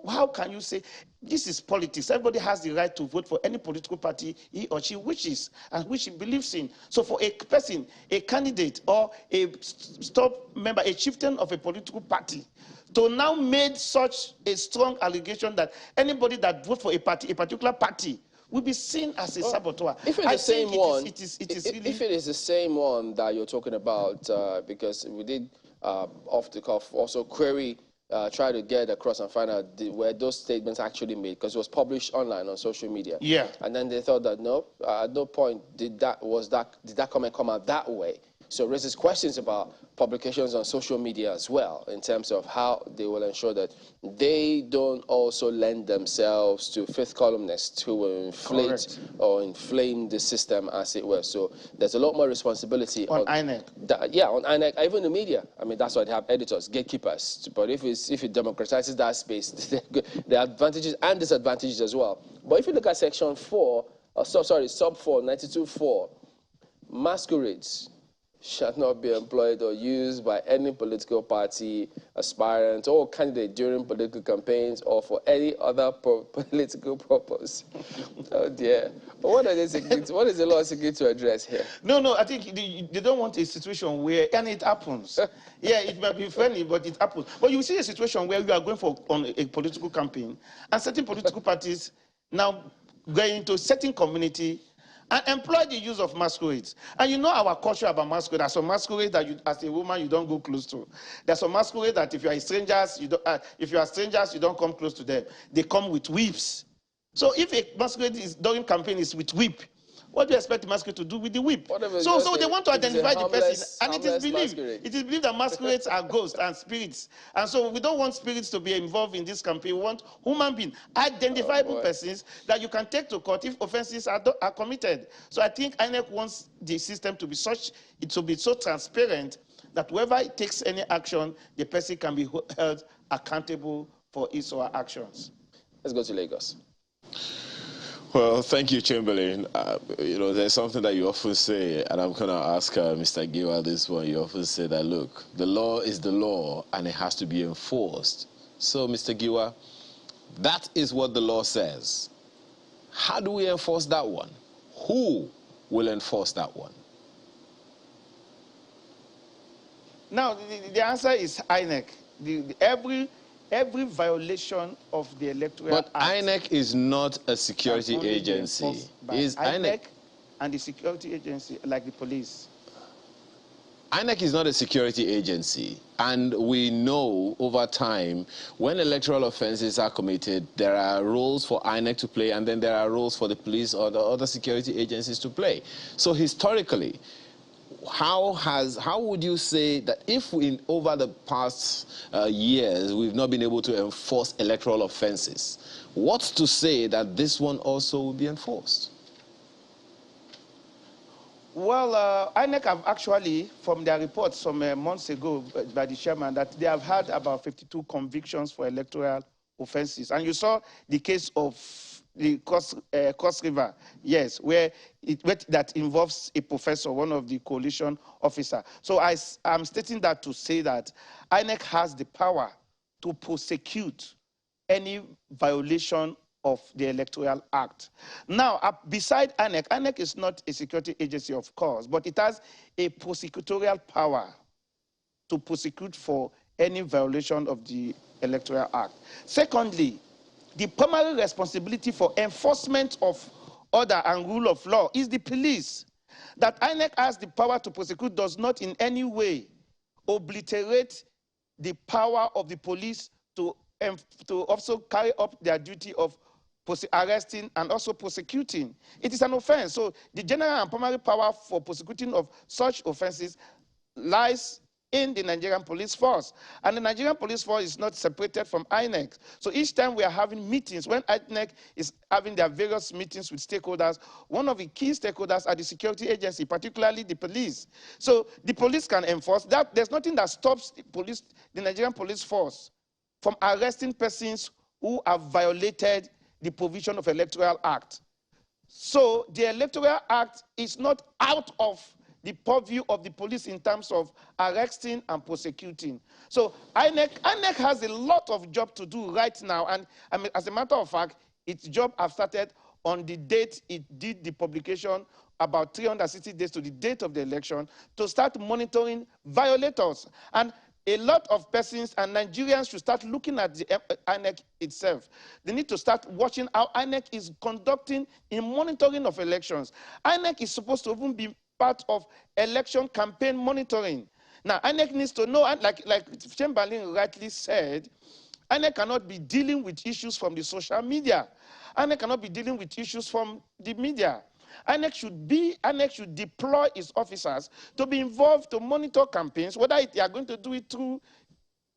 How can you say this is politics? Everybody has the right to vote for any political party he or she wishes and which he believes in. So for a person, a candidate or a top member, a chieftain of a political party, to now make such a strong allegation that anybody that votes for a particular party, will be seen as a saboteur. If it's the same one, if it is the same one that you're talking about, because we did off the cuff also query, try to get across and find out where those statements actually made, because it was published online on social media. Yeah. And then they thought that no, at no point did that comment come out that way. So it raises questions about publications on social media as well, in terms of how they will ensure that they don't also lend themselves to fifth columnists who will inflate or inflame the system, as it were. So there's a lot more responsibility on INEC. On INEC, even the media. I mean, that's why they have editors, gatekeepers. But if it democratizes that space, there are advantages and disadvantages as well. But if you look at Section 4, sub 4, 92(4), masquerades shall not be employed or used by any political party, aspirant, or candidate during political campaigns or for any other political purpose. Oh dear. What is the law seeking to address here? No, I think they don't want a situation where, and it happens. Yeah, it might be friendly, but it happens. But you see a situation where you are going on a political campaign, and certain political parties now going into a certain community and employ the use of masquerades. And you know our culture about masquerade. There's some masquerade that as a woman you don't go close to. There's some masquerade that if you are strangers, you don't come close to them. They come with whips. So if a masquerade during campaign is with whip, what do you expect the masquerade to do with the whip? So they want to identify the person, and it is believed that masquerades are ghosts and spirits. And so we don't want spirits to be involved in this campaign. We want human beings, identifiable persons that you can take to court if offenses are committed. So I think INEC wants the system to be such, it will be so transparent that whoever takes any action, the person can be held accountable for his or her actions. Let's go to Lagos. Well, thank you, Chamberlain. There's something that you often say, and I'm going to ask Mr. Giwa this one. You often say that, look, the law is the law, and it has to be enforced. So, Mr. Giwa, that is what the law says. How do we enforce that one? Who will enforce that one? Now, the answer is INEC. Every violation of the Electoral But Act INEC is not a security can only be agency. enforced by Is INEC and the security agency, like the police. INEC is not a security agency, and we know over time when electoral offenses are committed, there are roles for INEC to play, and then there are roles for the police or the other security agencies to play. So historically, how would you say that if over the past years we've not been able to enforce electoral offenses, what's to say that this one also will be enforced? Well, INEC have actually, from their reports some months ago by the chairman, that they have had about 52 convictions for electoral offenses. And you saw the case of the Cross River, yes, where that involves a professor, one of the coalition officers. So I'm stating that to say that INEC has the power to prosecute any violation of the Electoral Act. Now, beside INEC, INEC is not a security agency, of course, but it has a prosecutorial power to prosecute for any violation of the Electoral Act. Secondly, the primary responsibility for enforcement of order and rule of law is the police. That INEC has the power to prosecute does not in any way obliterate the power of the police to also carry up their duty of arresting and also prosecuting. It is an offense. So the general and primary power for prosecuting of such offenses lies in the Nigerian police force. And the Nigerian police force is not separated from INEC. So each time we are having meetings, when INEC is having their various meetings with stakeholders, one of the key stakeholders are the security agency, particularly the police. So the police can enforce that. There's nothing that stops the Nigerian police force from arresting persons who have violated the provision of Electoral Act. So the Electoral Act is not out of the purview of the police in terms of arresting and prosecuting. So INEC has a lot of job to do right now, and I mean, as a matter of fact, its job has started on the date it did the publication, about 360 days to the date of the election, to start monitoring violators. And a lot of persons and Nigerians should start looking at the INEC itself. They need to start watching how INEC is conducting in monitoring of elections. INEC is supposed to even be part of election campaign monitoring. Now, INEC needs to know, like Chamberlain rightly said, INEC cannot be dealing with issues from the social media. INEC cannot be dealing with issues from the media. INEC should deploy its officers to be involved to monitor campaigns, whether they are going to do it through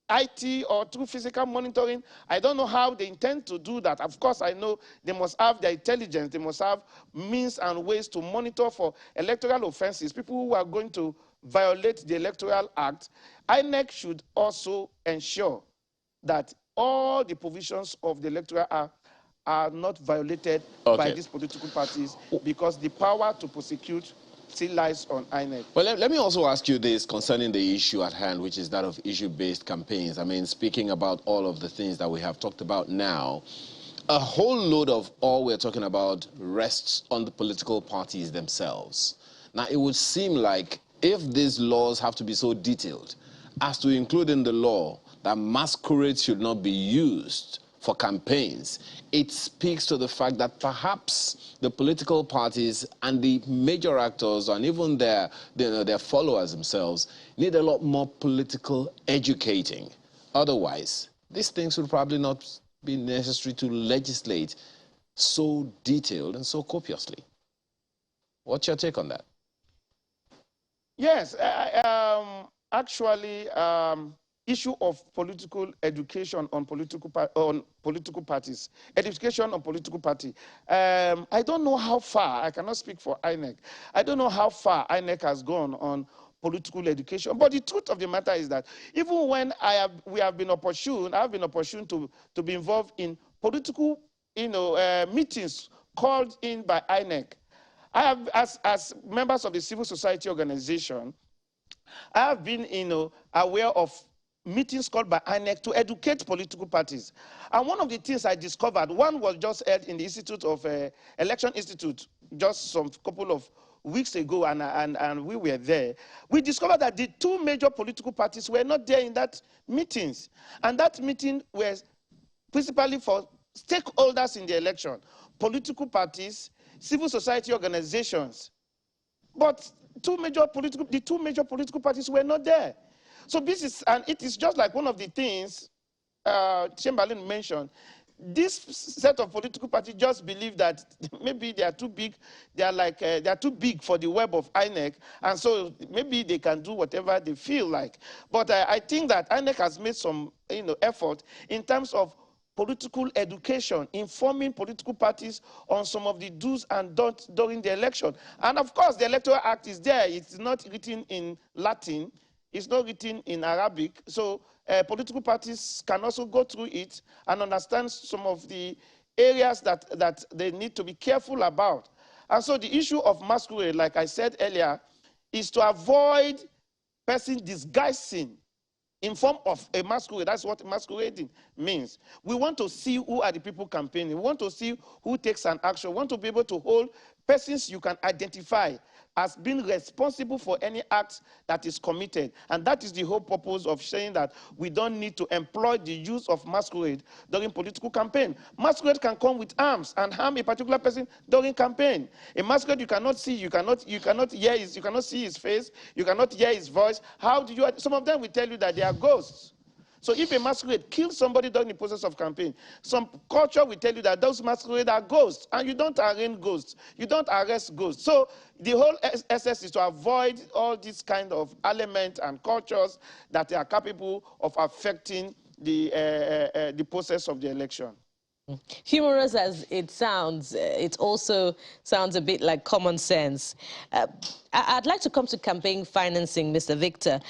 IT or through physical monitoring. I don't know how they intend to do that. Of course, I know they must have their intelligence. They must have means and ways to monitor for electoral offenses, people who are going to violate the Electoral Act. INEC should also ensure that all the provisions of the Electoral Act are not violated by these political parties, because the power to prosecute still lies on INEC. Well, let me also ask you this concerning the issue at hand, which is that of issue-based campaigns. I mean, speaking about all of the things that we have talked about now, a whole load of all we're talking about rests on the political parties themselves. Now, it would seem like if these laws have to be so detailed as to include in the law that masquerades should not be used for campaigns, it speaks to the fact that perhaps the political parties and the major actors and even their followers themselves need a lot more political educating. Otherwise, these things would probably not be necessary to legislate so detailed and so copiously. What's your take on that? Yes, actually, issue of political education on political parties, education on political party. I don't know how far, I cannot speak for INEC. I don't know how far INEC has gone on political education. But the truth of the matter is that even when we have been opportune, I have been opportune to be involved in political, meetings called in by INEC. I have, as members of the civil society organization, I have been, aware of meetings called by INEC to educate political parties. And one of the things I discovered, one was just held in the Institute of Election Institute just some couple of weeks ago, and we were there. We discovered that the two major political parties were not there in that meetings. And that meeting was principally for stakeholders in the election, political parties, civil society organizations. But the two major political parties were not there. So this is, and it is just like one of the things Chamberlain mentioned. This set of political parties just believe that maybe they are too big. They are too big for the web of INEC, and so maybe they can do whatever they feel like. But I think that INEC has made some effort in terms of political education, informing political parties on some of the do's and don'ts during the election. And of course, the Electoral Act is there. It's not written in Latin. It's not written in Arabic. So political parties can also go through it and understand some of the areas that they need to be careful about. And so the issue of masquerade, like I said earlier, is to avoid person disguising in form of a masquerade. That's what masquerading means. We want to see who are the people campaigning. We want to see who takes an action. We want to be able to hold persons you can identify as being responsible for any act that is committed. And that is the whole purpose of saying that we don't need to employ the use of masquerade during political campaign. Masquerade can come with arms and harm a particular person during campaign. A masquerade you cannot see, you cannot hear his, you cannot see his face, you cannot hear his voice. How do you, some of them will tell you that they are ghosts. So if a masquerade kills somebody during the process of campaign, some culture will tell you that those masquerades are ghosts, and you don't arraign ghosts. You don't arrest ghosts. So the whole essence is to avoid all these kind of elements and cultures that are capable of affecting the process of the election. Humorous as it sounds, it also sounds a bit like common sense. I'd like to come to campaign financing, Mr. Victor.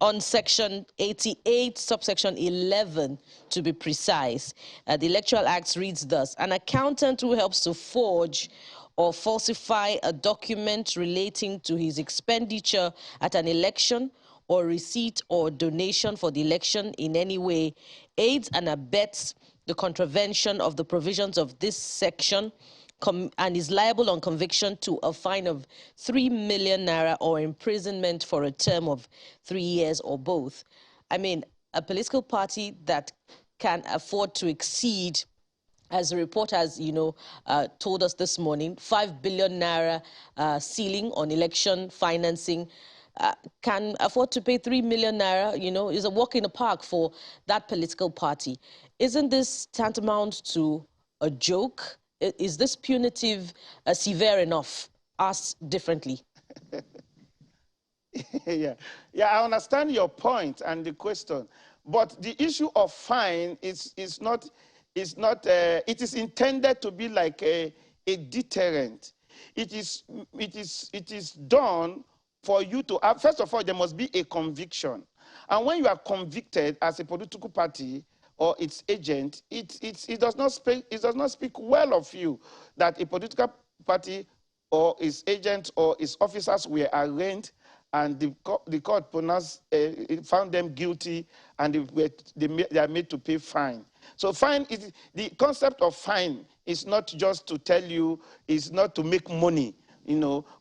On Section 88, subsection 11, to be precise, the Electoral Act reads thus: an accountant who helps to forge or falsify a document relating to his expenditure at an election or receipt or donation for the election in any way aids and abets the contravention of the provisions of this section and is liable on conviction to a fine of 3 million naira or imprisonment for a term of 3 years or both. I mean, a political party that can afford to exceed, as the report has, told us this morning, 5 billion naira ceiling on election financing, can afford to pay 3 million naira, is a walk in the park for that political party. Isn't this tantamount to a joke? Is this punitive severe enough? Asked differently. Yeah, I understand your point and the question, but the issue of fine is intended to be like a deterrent. It is done for you to have, first of all, there must be a conviction, and when you are convicted as a political party or its agent, it does not speak well of you that a political party or its agents or its officers were arraigned and the court pronounced, found them guilty, and they are made to pay fine. So fine, the concept of fine is not just to tell you, is not to make money,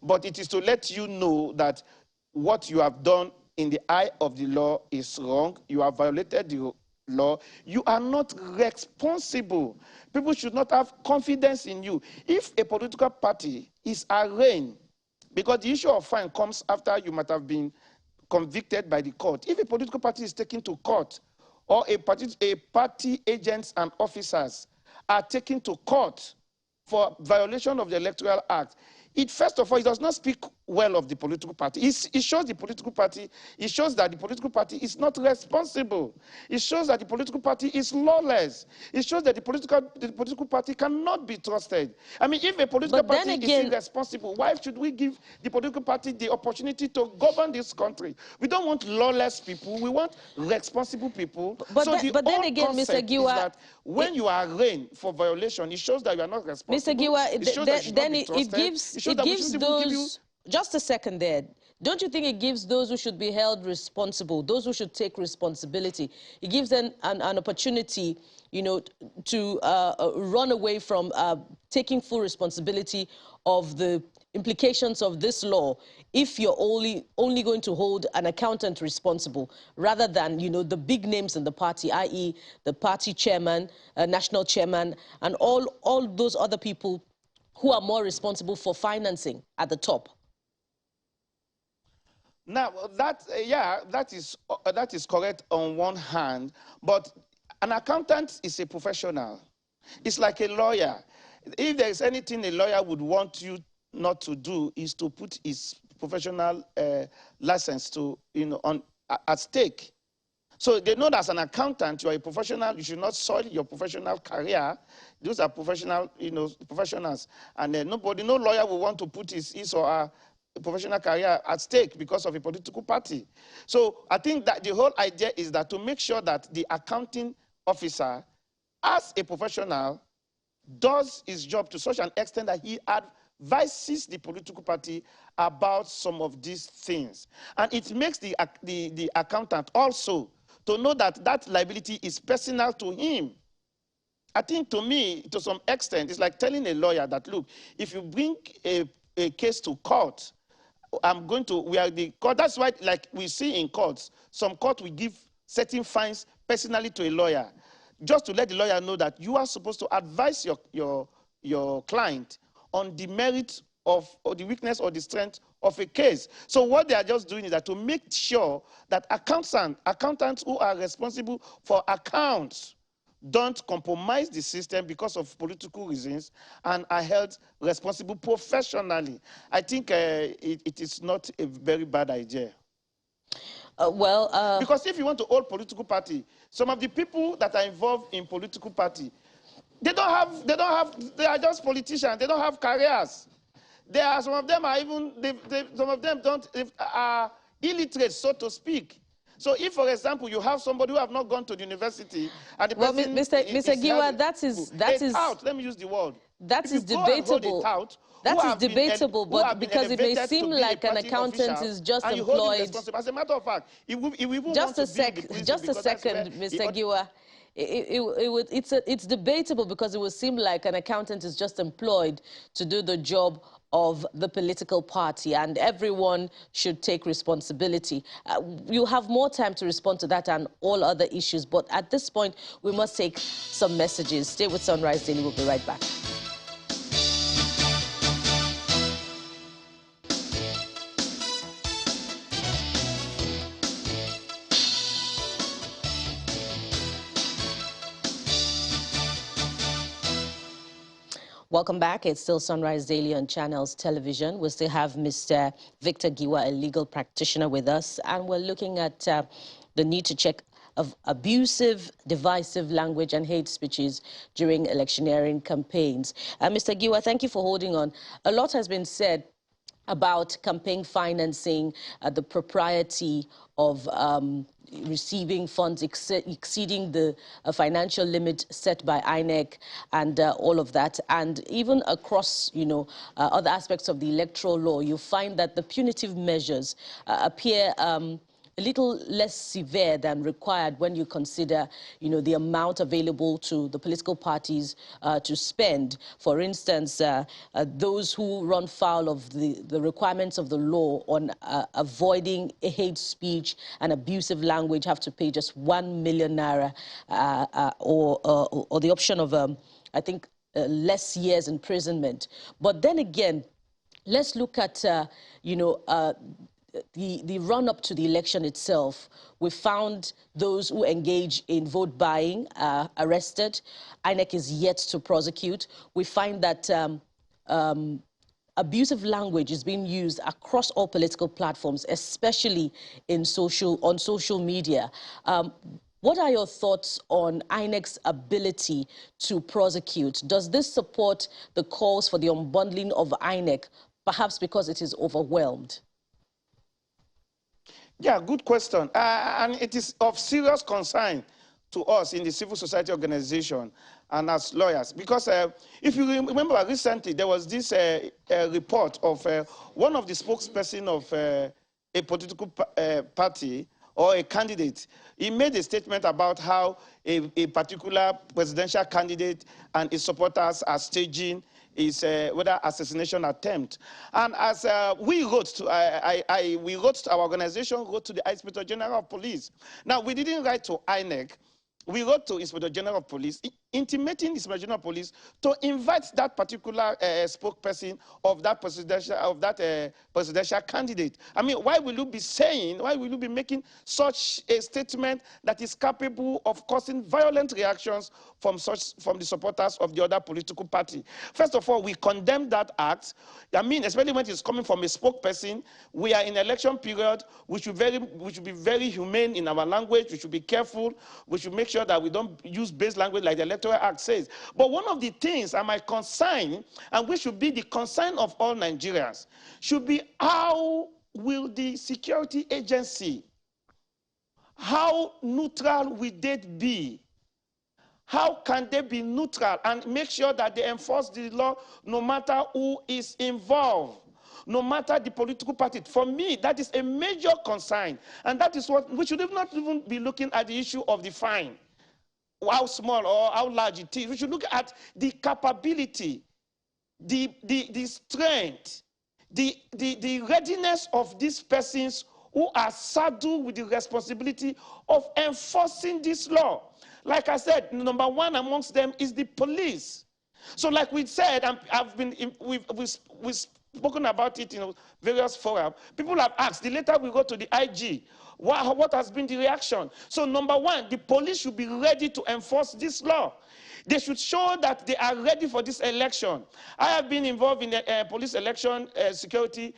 but it is to let you know that what you have done in the eye of the law is wrong. You have violated the law. You are not responsible. People should not have confidence in you. If a political party is arraigned, because the issue of fine comes after you might have been convicted by the court. If a political party is taken to court, or a party agents and officers are taken to court for violation of the Electoral Act, first of all, it does not speak well of the political party. It shows the political party, it shows that the political party is not responsible. It shows that the political party is lawless. It shows that the political party cannot be trusted. I mean, if a political party is irresponsible, why should we give the political party the opportunity to govern this country? We don't want lawless people. We want responsible people. But then again, Mr. Giwa, is that when you are arraigned for violation, it shows that you are not responsible. Mr. Giwa, then it gives those, just a second there, don't you think it gives those who should be held responsible, those who should take responsibility, it gives them an opportunity, you know, to run away from taking full responsibility of the implications of this law if you're only going to hold an accountant responsible rather than, you know, the big names in the party, i.e. the party chairman, national chairman, and all those other people who are more responsible for financing at the top? Now, that is correct on one hand, but an accountant is a professional. It's like a lawyer. If there is anything a lawyer would want you not to do is to put his professional license to, you know, at stake. So they know that as an accountant, you are a professional. You should not soil your professional career. Those are professional, you know, professionals, and no lawyer will want to put his or her professional career at stake because of a political party. So I think that the whole idea is that to make sure that the accounting officer, as a professional, does his job to such an extent that he advises the political party about some of these things. And it makes the accountant also to know that that liability is personal to him. I think, to me, to some extent, it's like telling a lawyer that, look, if you bring a case to court, we are the court. That's why, like we see in courts, some court will give certain fines personally to a lawyer, just to let the lawyer know that you are supposed to advise your client on the merit of, or the weakness or the strength of a case. So what they are just doing is that to make sure that accountants who are responsible for accounts don't compromise the system because of political reasons and are held responsible professionally. I think it is not a very bad idea. Because if you want to hold political party, some of the people that are involved in political party, they are just politicians. They don't have careers. Some of them are even, some of them are illiterate, so to speak. So if, for example, you have somebody who have not gone to the university, and the person Mr. Giwa, that is tout, let me use the word. That is debatable. That is debatable, but because it may seem like an accountant is just employed. As a matter of fact, just a second, Mr. Giwa. It's debatable because it would seem like an accountant is just employed to do the job of the political party, and everyone should take responsibility. You have more time to respond to that and all other issues, but at this point, we must take some messages. Stay with Sunrise Daily. We'll be right back. Welcome back. It's still Sunrise Daily on Channels Television. We still have Mr. Victor Giwa, a legal practitioner, with us, and we're looking at the need to check of abusive, divisive language and hate speeches during electioneering campaigns. Mr. Giwa, thank you for holding on. A lot has been said about campaign financing, the propriety of receiving funds exceeding the financial limit set by INEC and all of that. And even across, you know, other aspects of the electoral law, you find that the punitive measures appear a little less severe than required when you consider, you know, the amount available to the political parties to spend. For instance, those who run foul of the requirements of the law on avoiding hate speech and abusive language have to pay just 1 million naira or the option of, I think, less years imprisonment. But then again, let's look at, you know, the run-up to the election itself. We found those who engage in vote buying arrested. INEC is yet to prosecute. We find that abusive language is being used across all political platforms, especially on social media. What are your thoughts on INEC's ability to prosecute? Does this support the calls for the unbundling of INEC, perhaps because it is overwhelmed? Yeah, good question. And it is of serious concern to us in the civil society organization and as lawyers. Because if you remember recently, there was this report of one of the spokesperson of a political party or a candidate. He made a statement about how a particular presidential candidate and his supporters are staging his whether assassination attempt. And as we wrote to, we wrote to our organization, wrote to the Inspector General of Police. Now, we didn't write to INEC. We wrote to Inspector General of Police, intimating Inspector General of Police to invite that particular spokesperson of that presidential candidate. I mean, why will you be saying, why will you be making such a statement that is capable of causing violent reactions from the supporters of the other political party? First of all, we condemn that act. I mean, especially when it's coming from a spokesperson. We are in election period. We should be very humane in our language. We should be careful. We should make sure that we don't use base language like the Electoral Act says. But one of the things, and my concern, and which should be the concern of all Nigerians, should be how will the security agency, how neutral will they be? How can they be neutral and make sure that they enforce the law no matter who is involved, no matter the political party? For me, that is a major concern. And that is what we should not even be looking at the issue of the fine, how small or how large it is. We should look at the capability, the strength, the readiness of these persons who are saddled with the responsibility of enforcing this law. Like I said, number one amongst them is the police. So like we said, we've spoken about it in various forums. People have asked, the later we go to the IG, what has been the reaction? So number one, the police should be ready to enforce this law. They should show that they are ready for this election. I have been involved in the police election security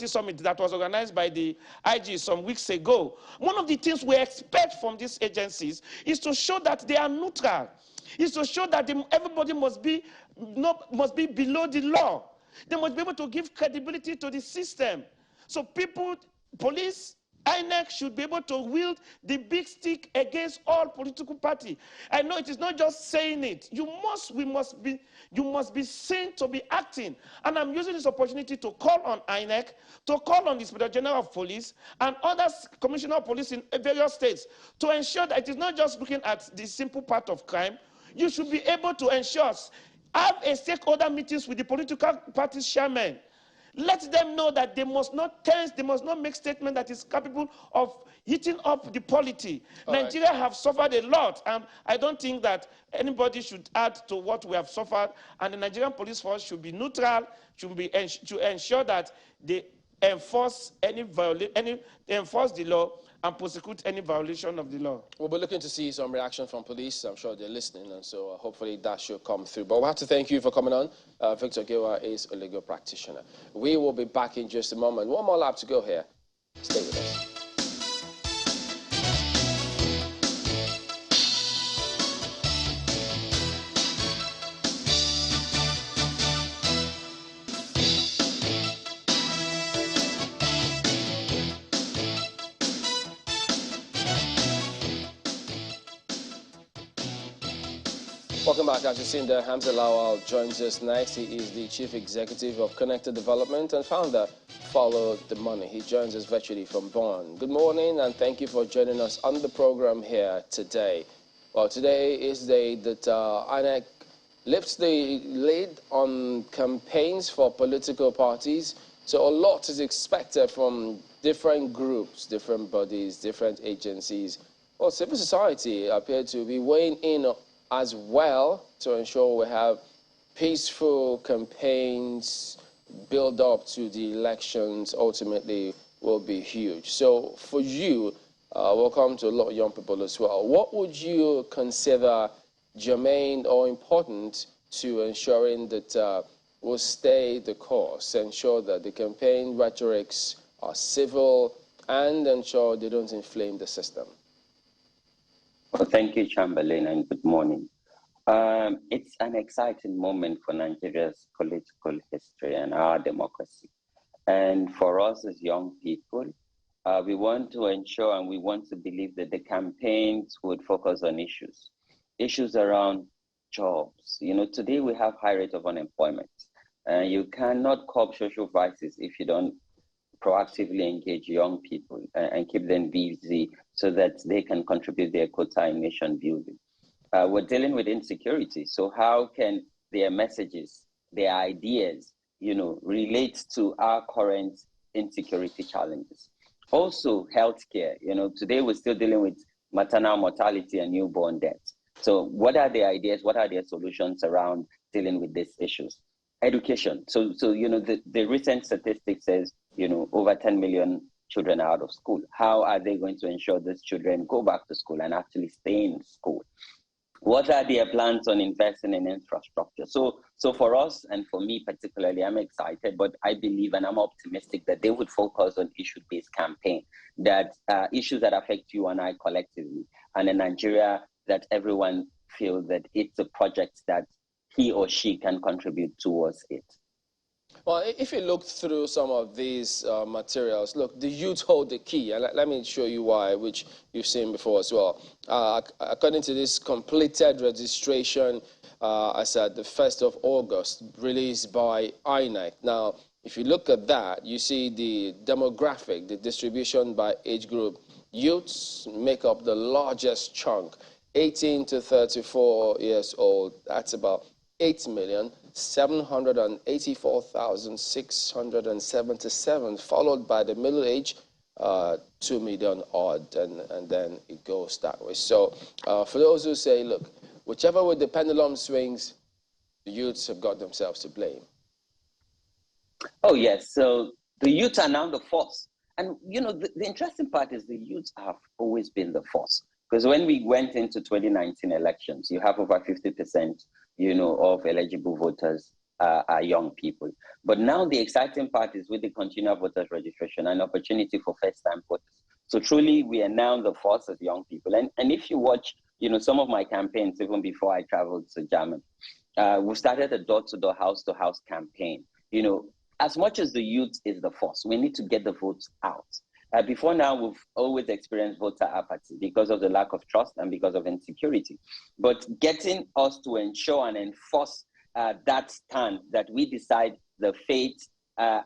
summit that was organized by the IG some weeks ago. One of the things we expect from these agencies is to show that they are neutral. Is to show that everybody must be below the law. They must be able to give credibility to the system. So people, police, INEC should be able to wield the big stick against all political parties. I know it is not just saying it. You must be seen to be acting. And I'm using this opportunity to call on INEC, to call on the Inspector General of Police and other Commissioner of Police in various states to ensure that it is not just looking at the simple part of crime. You should be able to ensure, have a stakeholder meetings with the political parties chairmen. Let them know that they must not tense, they must not make statement that is capable of heating up the polity. Nigeria have suffered a lot, and I don't think that anybody should add to what we have suffered, and the Nigerian police force should be neutral, to ensure that they enforce enforce the law and prosecute any violation of the law. We'll be looking to see some reaction from police. I'm sure they're listening, and so hopefully that should come through. But we have to thank you for coming on. Victor Giwa is a legal practitioner. We will be back in just a moment. One more lap to go here. Stay with us. Welcome back. As you've seen there, Hamza Lawal joins us next. He is the Chief Executive of Connected Development and founder Follow the Money. He joins us virtually from Bonn. Good morning, and thank you for joining us on the program here today. Well, today is the day that INEC lifts the lid on campaigns for political parties. So a lot is expected from different groups, different bodies, different agencies. Well, civil society appear to be weighing in as well to ensure we have peaceful campaigns build up to the elections ultimately will be huge. So for you, welcome to a lot of young people as well. What would you consider germane or important to ensuring that we'll stay the course, ensure that the campaign rhetorics are civil and ensure they don't inflame the system? Well, thank you, Chamberlain, and good morning. It's an exciting moment for Nigeria's political history and our democracy. And for us as young people, we want to ensure and we want to believe that the campaigns would focus on issues around jobs. You know, today we have high rate of unemployment. You cannot curb social vices if you don't proactively engage young people and keep them busy so that they can contribute their quota in nation building. We're dealing with insecurity. So how can their messages, their ideas, relate to our current insecurity challenges? Also, healthcare. Today we're still dealing with maternal mortality and newborn death. So what are the ideas? What are their solutions around dealing with these issues? Education. So the recent statistics says, over 10 million children are out of school. How are they going to ensure these children go back to school and actually stay in school? What are their plans on investing in infrastructure? So for us, and for me particularly, I'm excited, but I believe and I'm optimistic that they would focus on issue-based campaign, that issues that affect you and I collectively, and in Nigeria, that everyone feels that it's a project that he or she can contribute towards it. Well, if you look through some of these materials, look, the youth hold the key, and let me show you why, which you've seen before as well. According to this completed registration as at the 1st of August, released by INEC. Now, if you look at that, you see the demographic, the distribution by age group. Youths make up the largest chunk, 18 to 34 years old. That's about 8,784,677, followed by the middle age, 2 million odd, and then it goes that way. So for those who say, look, whichever way the pendulum swings, the youths have got themselves to blame. Oh, yes. So the youth are now the force. And, the interesting part is the youth have always been the force. Because when we went into 2019 elections, you have over 50%, of eligible voters are young people. But now the exciting part is with the continual voters registration and opportunity for first-time voters. So truly, we are now the force of young people. And if you watch, some of my campaigns, even before I traveled to Germany, we started a door-to-door, house-to-house campaign. As much as the youth is the force, we need to get the votes out. Before now, we've always experienced voter apathy because of the lack of trust and because of insecurity. But getting us to ensure and enforce that stand that we decide the fate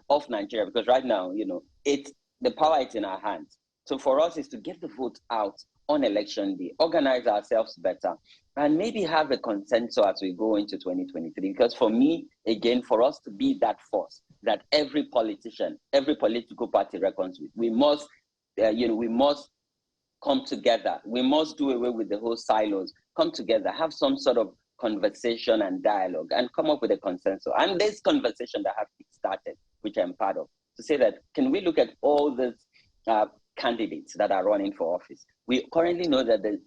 of Nigeria, because right now, the power is in our hands. So for us is to get the vote out on election day, organize ourselves better, and maybe have a consensus as we go into 2023. Because for me, again, for us to be that force that every politician, every political party reckons with, we must come together. We must do away with the whole silos, come together, have some sort of conversation and dialogue, and come up with a consensus. And this conversation that have started, which I'm part of, to say that, can we look at all these candidates that are running for office? We currently know that the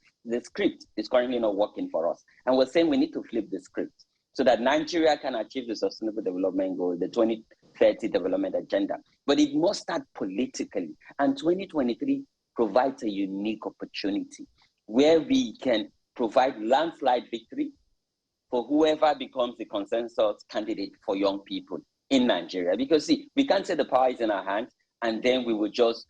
script is currently not working for us. And we're saying we need to flip the script so that Nigeria can achieve the Sustainable Development Goal, the 2030 Development Agenda. But it must start politically. And 2023 provides a unique opportunity where we can provide landslide victory for whoever becomes the consensus candidate for young people in Nigeria. Because see, we can't say the power is in our hands and then we will just,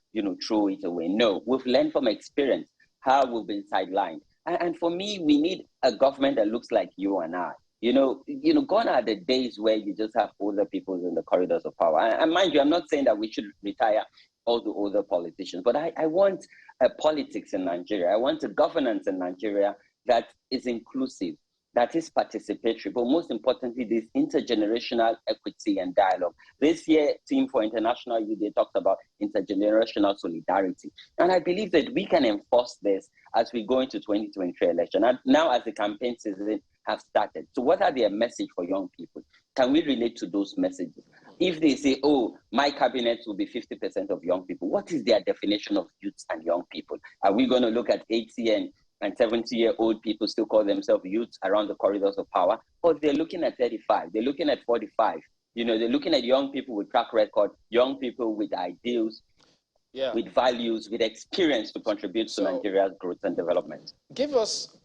throw it away. No, we've learned from experience how we've been sidelined. And for me, we need a government that looks like you and I. Gone are the days where you just have older people in the corridors of power. And mind you, I'm not saying that we should retire all the older politicians, but I want a politics in Nigeria. I want a governance in Nigeria that is inclusive, that is participatory, but most importantly, this intergenerational equity and dialogue. This year, Team for International Youth, they talked about intergenerational solidarity. And I believe that we can enforce this as we go into 2023 election. And now as the campaign season have started. So what are their message for young people? Can we relate to those messages? If they say, oh, my cabinet will be 50% of young people, what is their definition of youth and young people? Are we going to look at 80 and 70-year-old people still call themselves youths around the corridors of power? Or they're looking at 35, they're looking at 45. They're looking at young people with track record, young people with ideals, with values, with experience to contribute to Nigeria's growth and development. Give us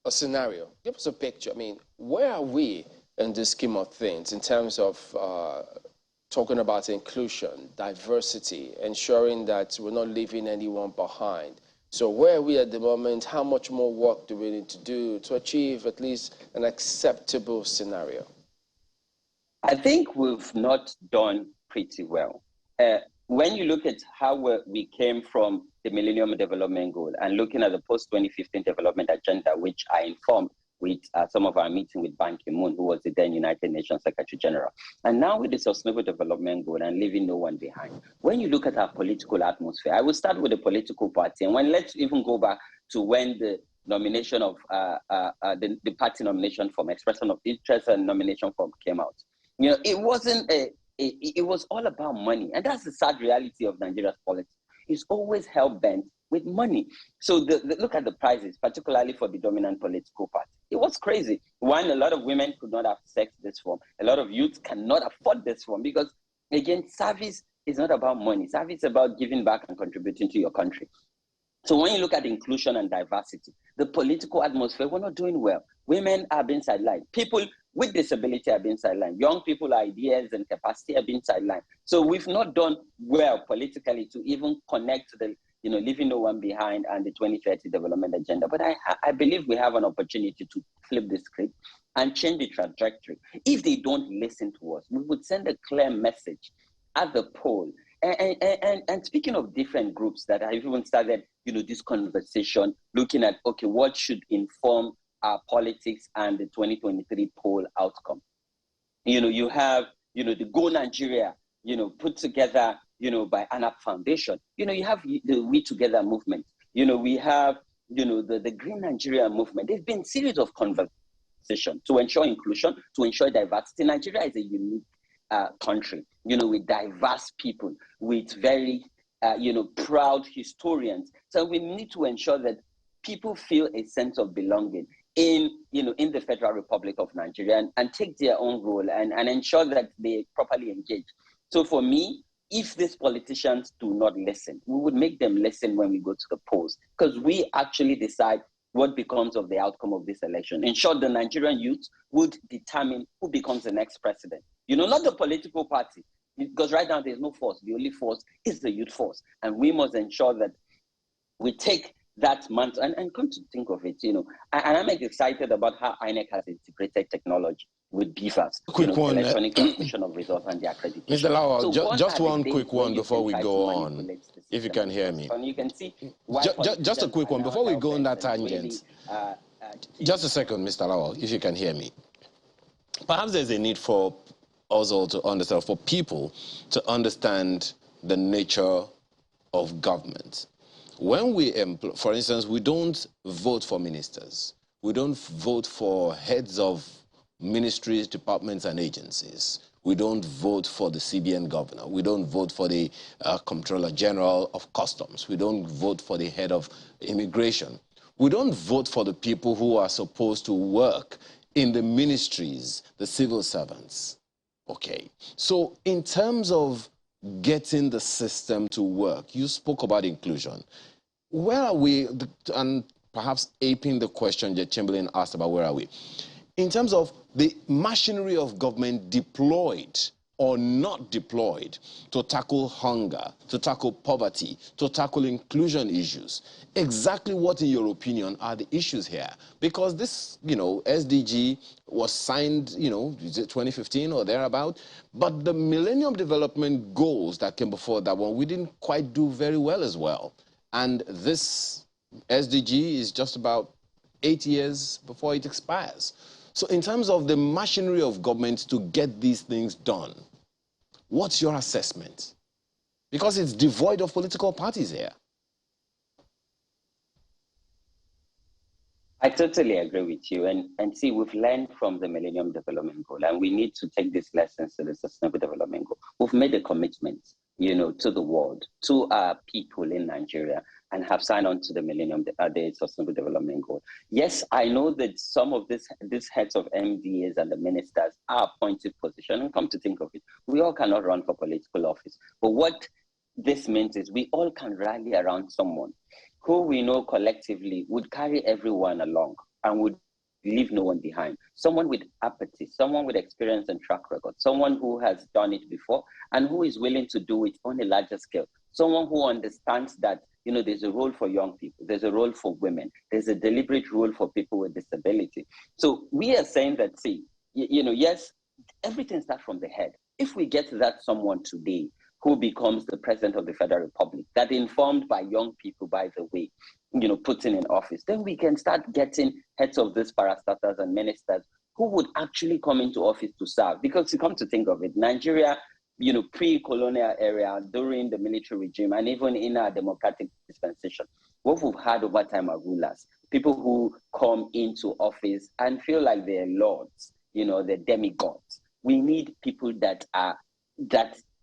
a scenario, give us a picture. I mean, where are we in this scheme of things in terms of talking about inclusion, diversity, ensuring that we're not leaving anyone behind? So where are we at the moment? How much more work do we need to do to achieve at least an acceptable scenario? I think we've not done pretty well. when you look at how we came from the Millennium Development Goal and looking at the post-2015 development agenda, which I informed with some of our meeting with Ban Ki-moon, who was the then United Nations Secretary General, and now with the Sustainable Development Goal and leaving no one behind. When you look at our political atmosphere, I will start with the political party, and let's even go back to when the nomination of the party nomination form, expression of interest and nomination form came out. You know, it wasn't it was all about money, and that's the sad reality of Nigeria's politics. It's always hell-bent with money. So look at the prices, particularly for the dominant political party. It was crazy. One, a lot of women could not have sex this form. A lot of youth cannot afford this form because, again, service is not about money. Service is about giving back and contributing to your country. So when you look at inclusion and diversity, the political atmosphere, we're not doing well. Women are being sidelined. People with disability are being sidelined. Young people, ideas and capacity are being sidelined. So we've not done well politically to even connect to the, leaving no one behind and the 2030 development agenda. But I believe we have an opportunity to flip the script and change the trajectory. If they don't listen to us, we would send a clear message at the poll. And speaking of different groups that have even started, this conversation, looking at, okay, what should inform our politics and the 2023 poll outcome? You have, the Go Nigeria, put together, by ANAP Foundation. You have the We Together movement. We have, the Green Nigeria movement. There's been a series of conversations to ensure inclusion, to ensure diversity. Nigeria is a unique country, with diverse people, with very, proud historians. So we need to ensure that people feel a sense of belonging in the Federal Republic of Nigeria and take their own role and ensure that they properly engage. So for me, if these politicians do not listen, we would make them listen when we go to the polls, because we actually decide what becomes of the outcome of this election. In short, the Nigerian youth would determine who becomes the next president. Not the political party, because right now there's no force. The only force is the youth force. And we must ensure that we take that mantle and come to think of it, and I'm excited about how INEC has integrated technology with BVAS, electronic transmission of results and the accreditation. Mr. Lawal, So just one quick one before we go on, if you can hear me. And you can see just a quick one before we go on that tangent. Just a second, Mr. Lawal, if you can hear me. Perhaps there's a need for us all to understand, for people to understand the nature of government. When we employ, for instance, we don't vote for ministers. We don't vote for heads of ministries, departments, and agencies. We don't vote for the CBN governor. We don't vote for the Comptroller General of Customs. We don't vote for the head of immigration. We don't vote for the people who are supposed to work in the ministries, the civil servants. Okay. So in terms of getting the system to work, you spoke about inclusion. Where are we, and perhaps aping the question that Chamberlain asked about where are we? In terms of the machinery of government deployed or not deployed to tackle hunger, to tackle poverty, to tackle inclusion issues, exactly what, in your opinion, are the issues here? Because this, SDG was signed, is it 2015 or thereabout? But the Millennium Development Goals that came before that one, we didn't quite do very well as well. And this SDG is just about 8 years before it expires. So in terms of the machinery of government to get these things done, what's your assessment? Because it's devoid of political parties here. I totally agree with you. And see, we've learned from the Millennium Development Goal, and we need to take these lessons to the Sustainable Development Goal. We've made a commitment, to the world, to our people in Nigeria, and have signed on to the the Sustainable Development Goal. Yes, I know that some of these heads of MDAs and the ministers are appointed position, and come to think of it, we all cannot run for political office. But what this means is we all can rally around someone who we know collectively would carry everyone along and would leave no one behind. Someone with apathy, someone with experience and track record, someone who has done it before and who is willing to do it on a larger scale. Someone who understands that, there's a role for young people, there's a role for women, there's a deliberate role for people with disability. So we are saying that, see, yes, everything starts from the head. If we get that someone today, who becomes the president of the Federal Republic, that informed by young people, by the way, putting in office, then we can start getting heads of these parastatals and ministers who would actually come into office to serve. Because you come to think of it, Nigeria, pre-colonial era, during the military regime, and even in our democratic dispensation, what we've had over time are rulers, people who come into office and feel like they're lords, they're demigods. We need people that are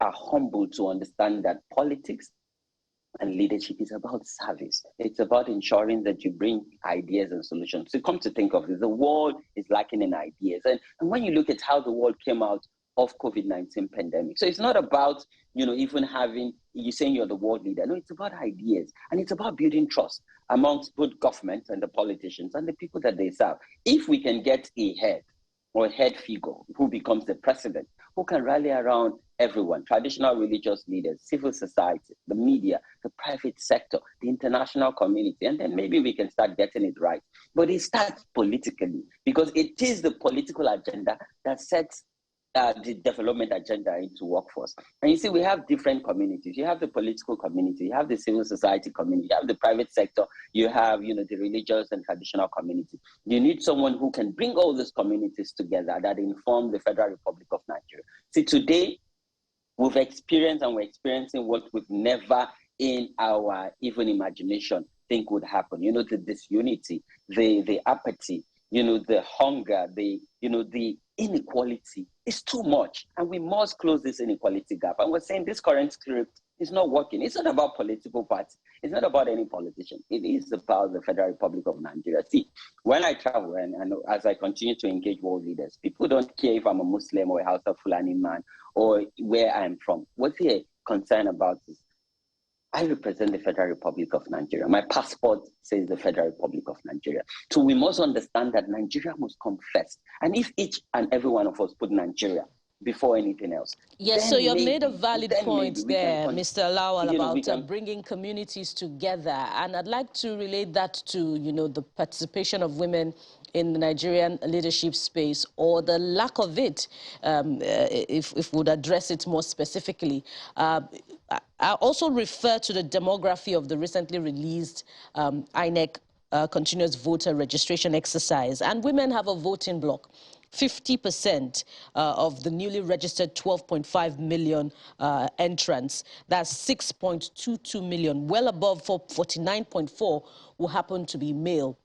humble to understand that politics and leadership is about service. It's about ensuring that you bring ideas and solutions. So come to think of it, the world is lacking in ideas. And when you look at how the world came out of COVID-19 pandemic, so it's not about, even having, you saying you're the world leader. No, it's about ideas. And it's about building trust amongst both government and the politicians and the people that they serve. If we can get a head or head figure who becomes the president, who can rally around everyone, traditional religious leaders, civil society, the media, the private sector, the international community, and then maybe we can start getting it right. But it starts politically, because it is the political agenda that sets the development agenda into workforce. And you see, we have different communities. You have the political community, you have the civil society community, you have the private sector, you have, the religious and traditional community. You need someone who can bring all these communities together that inform the Federal Republic of Nigeria. See, today, we've experienced and we're experiencing what we've never in our even imagination think would happen. The disunity, the apathy, the hunger, the inequality is too much. And we must close this inequality gap. And we're saying this current script is not working. It's not about political parties. It's not about any politician. It is about the Federal Republic of Nigeria. See, when I travel and as I continue to engage world leaders, people don't care if I'm a Muslim or a Hausa Fulani man or where I'm from. What they're concerned about is I represent the Federal Republic of Nigeria. My passport says the Federal Republic of Nigeria. So we must understand that Nigeria must come first. And if each and every one of us put Nigeria before anything else. Yes, so you've made a valid point there, Mr. Lawal, about bringing communities together. And I'd like to relate that to, the participation of women in the Nigerian leadership space, or the lack of it, if we would address it more specifically. I also refer to the demography of the recently released INEC continuous voter registration exercise. And women have a voting bloc. 50% of the newly registered 12.5 million entrants, that's 6.22 million, well above 49.4 who happen to be male.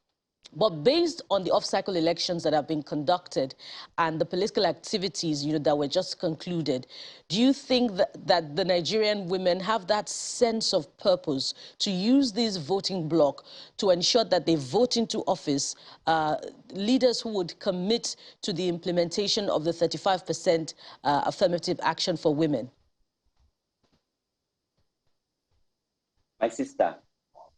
But based on the off-cycle elections that have been conducted and the political activities, that were just concluded, do you think that the Nigerian women have that sense of purpose to use this voting bloc to ensure that they vote into office leaders who would commit to the implementation of the 35% affirmative action for women? My sister,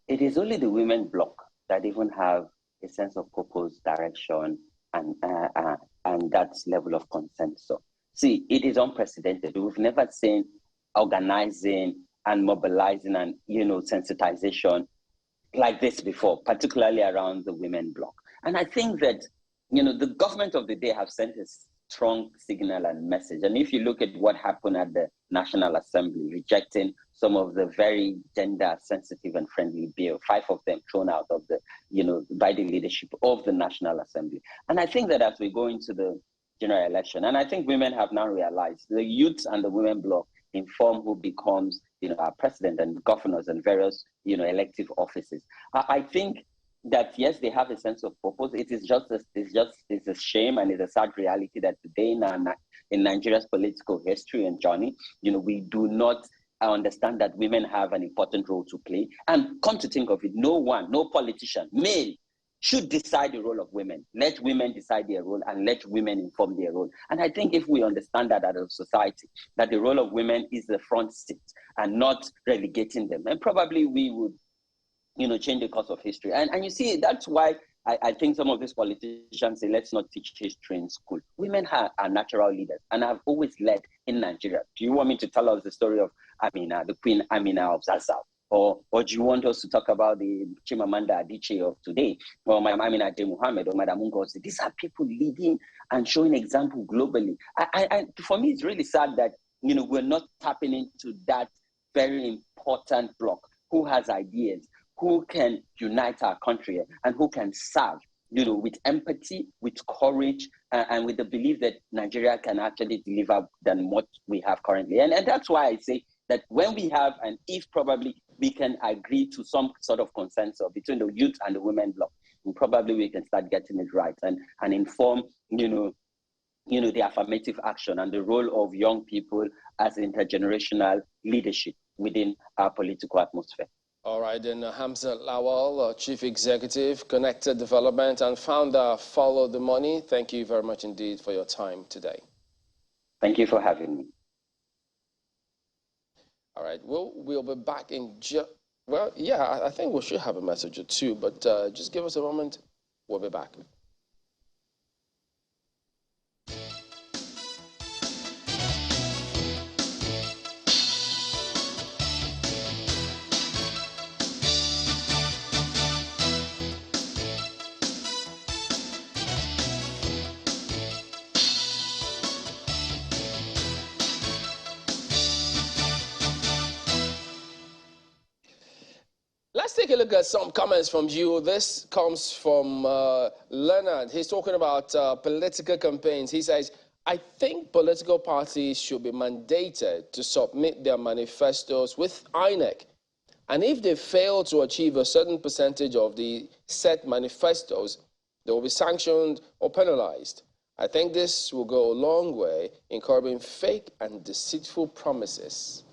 it is only the women bloc that even have a sense of purpose, direction, and that level of consensus. See, it is unprecedented. We've never seen organizing and mobilizing and, sensitization like this before, particularly around the women bloc. And I think that, the government of the day have sent a strong signal and message. And if you look at what happened at the National Assembly, rejecting some of the very gender sensitive and friendly bill, 5 of them thrown out of the, by the leadership of the National Assembly. And I think that as we go into the general election, and I think women have now realized, the youth and the women bloc inform who becomes, our president and governors and various, elective offices. I think that yes, they have a sense of purpose. It's a shame and it's a sad reality that today in Nigeria's political history and journey, we do not understand that women have an important role to play. And come to think of it, no politician, male, should decide the role of women. Let women decide their role and let women inform their role. And I think if we understand that as a society, that the role of women is the front seat and not relegating them, and probably we would change the course of history. And you see, that's why I think some of these politicians say, let's not teach history in school. Women are natural leaders and have always led in Nigeria. Do you want me to tell us the story of Amina, the Queen Amina of Zazzau? Or do you want us to talk about the Chimamanda Adichie of today? Or Amina J. Muhammad or Madam Ngozi? These are people leading and showing example globally. For me, it's really sad that we're not tapping into that very important block. Who has ideas? Who can unite our country and who can serve, with empathy, with courage, and with the belief that Nigeria can actually deliver than what we have currently. And that's why I say that when we have, and if probably we can agree to some sort of consensus between the youth and the women bloc, and probably we can start getting it right and inform, the affirmative action and the role of young people as intergenerational leadership within our political atmosphere. All right, then Hamza Lawal, Chief Executive, Connected Development, and founder Follow the Money. Thank you very much indeed for your time today. Thank you for having me. All right, we'll be back in well, yeah, I think we should have a message or two, but just give us a moment. We'll be back. Let's take a look at some comments from you. This comes from Leonard. He's talking about political campaigns. He says, I think political parties should be mandated to submit their manifestos with INEC. And if they fail to achieve a certain percentage of the set manifestos, they will be sanctioned or penalized. I think this will go a long way in curbing fake and deceitful promises.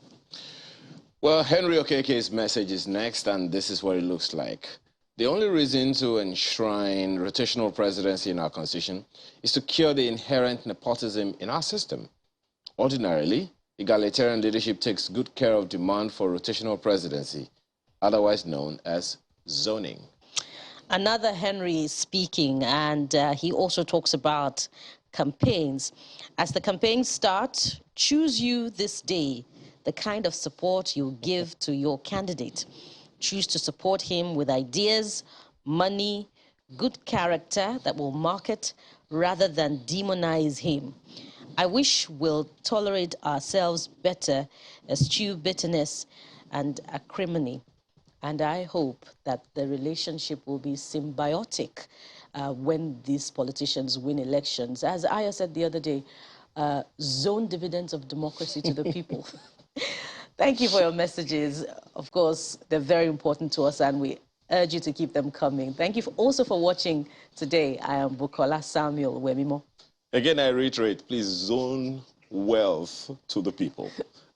Well, Henry Okeke's message is next, and this is what it looks like. The only reason to enshrine rotational presidency in our constitution is to cure the inherent nepotism in our system. Ordinarily, egalitarian leadership takes good care of demand for rotational presidency, otherwise known as zoning. Another Henry is speaking, and he also talks about campaigns. As the campaigns start, choose you this day the kind of support you give to your candidate. Choose to support him with ideas, money, good character that will market rather than demonize him. I wish we'll tolerate ourselves better, eschew bitterness and acrimony. And I hope that the relationship will be symbiotic when these politicians win elections. As Aya said the other day, zone dividends of democracy to the people. Thank you for your messages. Of course, they're very important to us, and we urge you to keep them coming. Thank you also for watching today. I am Bukola Samuel Wemimo. Again, I reiterate, please zone wealth to the people.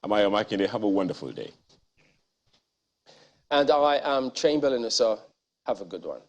Amaya Makinde, have a wonderful day. And I am Chamberlain, sir. Have a good one.